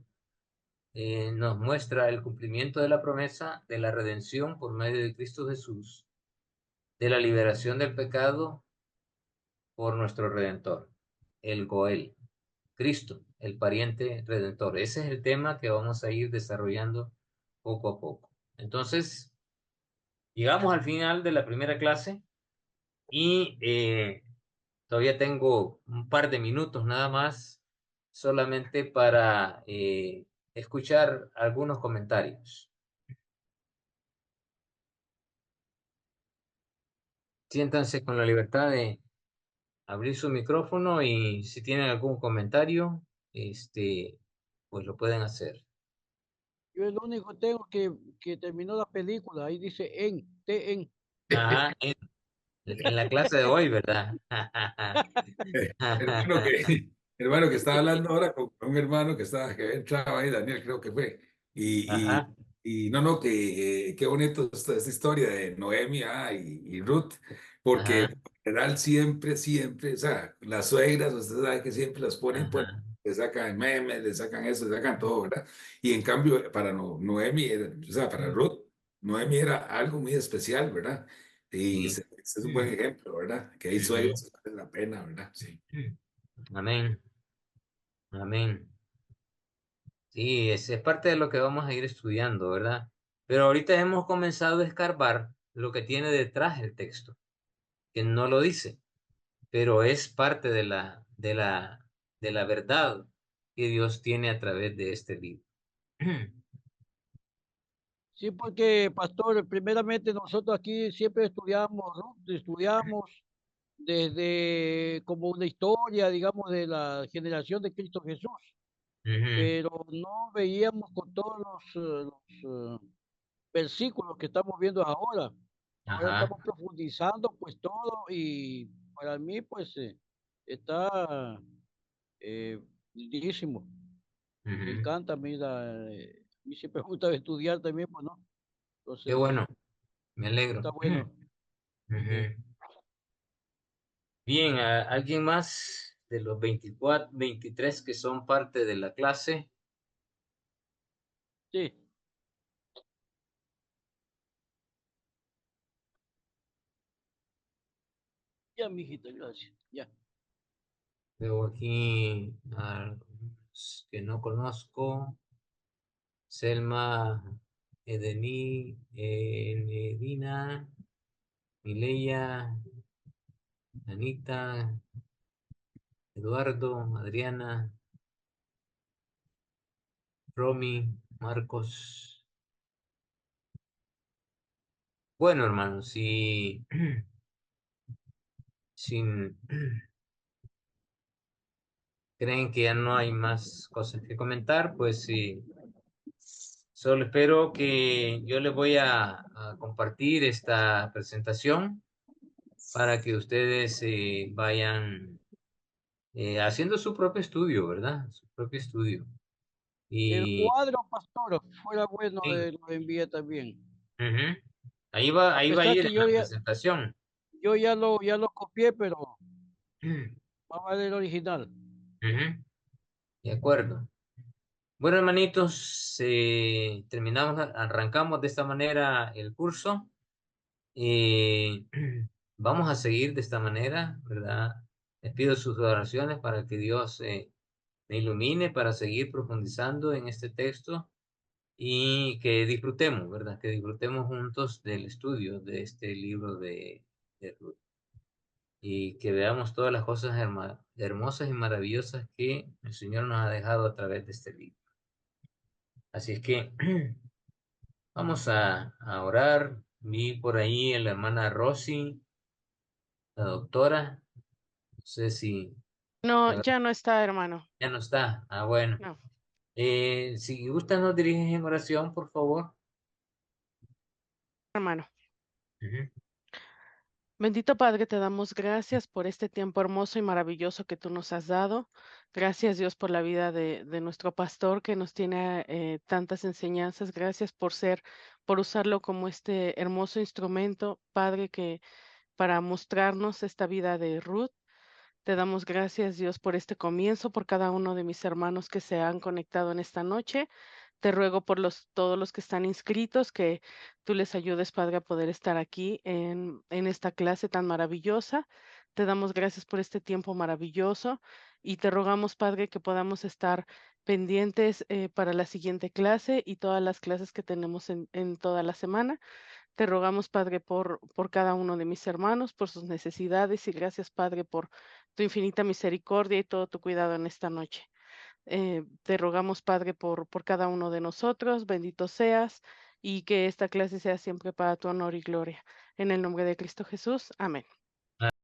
nos muestra el cumplimiento de la promesa de la redención por medio de Cristo Jesús, de la liberación del pecado por nuestro Redentor, el Goel, Cristo, el pariente redentor. Ese es el tema que vamos a ir desarrollando poco a poco. Entonces, llegamos al final de la primera clase y todavía tengo un par de minutos nada más solamente para escuchar algunos comentarios. Siéntanse con la libertad de abrir su micrófono y si tienen algún comentario, pues lo pueden hacer. Yo el único tengo que terminó la película, ahí dice en. Ajá, en la clase de hoy, ¿verdad? Hermano hermano que estaba hablando ahora con un hermano que entraba ahí, Daniel creo que fue, y, Ajá, no, no, que qué bonito esta historia de Noemi y Ruth, porque ajá, en general siempre, o sea, las suegras, usted sabe que siempre las ponen, pues, ajá. le sacan memes, le sacan eso, le sacan todo, ¿verdad? Y en cambio, para Noemi, o sea, para Ruth, Noemi era algo muy especial, ¿verdad? Y Sí. es un buen ejemplo, ¿verdad? Que hay Ujú. suegros que valen la pena, ¿verdad? Sí. Amén, amén. Sí, es parte de lo que vamos a ir estudiando, ¿verdad? Pero ahorita hemos comenzado a escarbar lo que tiene detrás el texto, que no lo dice, pero es parte de la verdad que Dios tiene a través de este libro. Sí, porque, pastor, primeramente nosotros aquí siempre estudiamos, ¿no? Estudiamos desde como una historia, digamos, de la generación de Cristo Jesús, Ujú. pero no veíamos con todos los versículos que estamos viendo ahora. Ahora Ajá. estamos profundizando pues todo y para mí pues está eh, lindísimo. Me Ujú. encanta a mí, a mí siempre me gusta estudiar también, pues, ¿no? Qué Entonces, bueno, me alegro. está bueno. Sí. Ujú. Bien, ¿alguien más de los 24, 23 que son parte de la clase? Sí, ya, mijita, gracias. Ya. Veo aquí a algunos que no conozco. Selma, Edení, Nedina, Mileya, Anita, Eduardo, Adriana, Romy, Marcos. Bueno, hermanos, si sin, creen que ya no hay más cosas que comentar, pues sí, solo espero que yo les voy a compartir esta presentación para que ustedes vayan haciendo su propio estudio, ¿verdad? Su propio estudio. El Y cuadro, pastor, fuera bueno, sí, lo envía también. ujú. A Ahí va a pesar ir que en la presentación. yo ya lo copié, pero Ujú, va a valer el original. ujú. De acuerdo. Bueno, hermanitos, terminamos, arrancamos de esta manera el curso. Eh, vamos a seguir de esta manera, ¿verdad? Les pido sus oraciones para que Dios me ilumine para seguir profundizando en este texto y que disfrutemos, ¿verdad? Que disfrutemos juntos del estudio de este libro de Ruth y que veamos todas las cosas hermosas y maravillosas que el Señor nos ha dejado a través de este libro. Así es que vamos a orar. Vi por ahí a la hermana Rosy, la doctora. No sé si No, ya ya no está, hermano. ya no está. Ah, bueno. No, Si gustan, nos diriges en oración, por favor. hermano. Ujú. Bendito Padre, te damos gracias por este tiempo hermoso y maravilloso que tú nos has dado. Gracias, Dios, por la vida de nuestro pastor que nos tiene tantas enseñanzas. Gracias por usarlo como este hermoso instrumento, Padre, que para mostrarnos esta vida de Ruth. Te damos gracias, Dios, por este comienzo, por cada uno de mis hermanos que se han conectado en esta noche. Te ruego por todos los que están inscritos, que tú les ayudes, Padre, a poder estar aquí en esta clase tan maravillosa. Te damos gracias por este tiempo maravilloso y te rogamos, Padre, que podamos estar pendientes para la siguiente clase y todas las clases que tenemos en toda la semana. Te rogamos, Padre, por cada uno de mis hermanos, por sus necesidades y gracias, Padre, por tu infinita misericordia y todo tu cuidado en esta noche. Te rogamos, Padre, por cada uno de nosotros, bendito seas y que esta clase sea siempre para tu honor y gloria. En el nombre de Cristo Jesús, amén.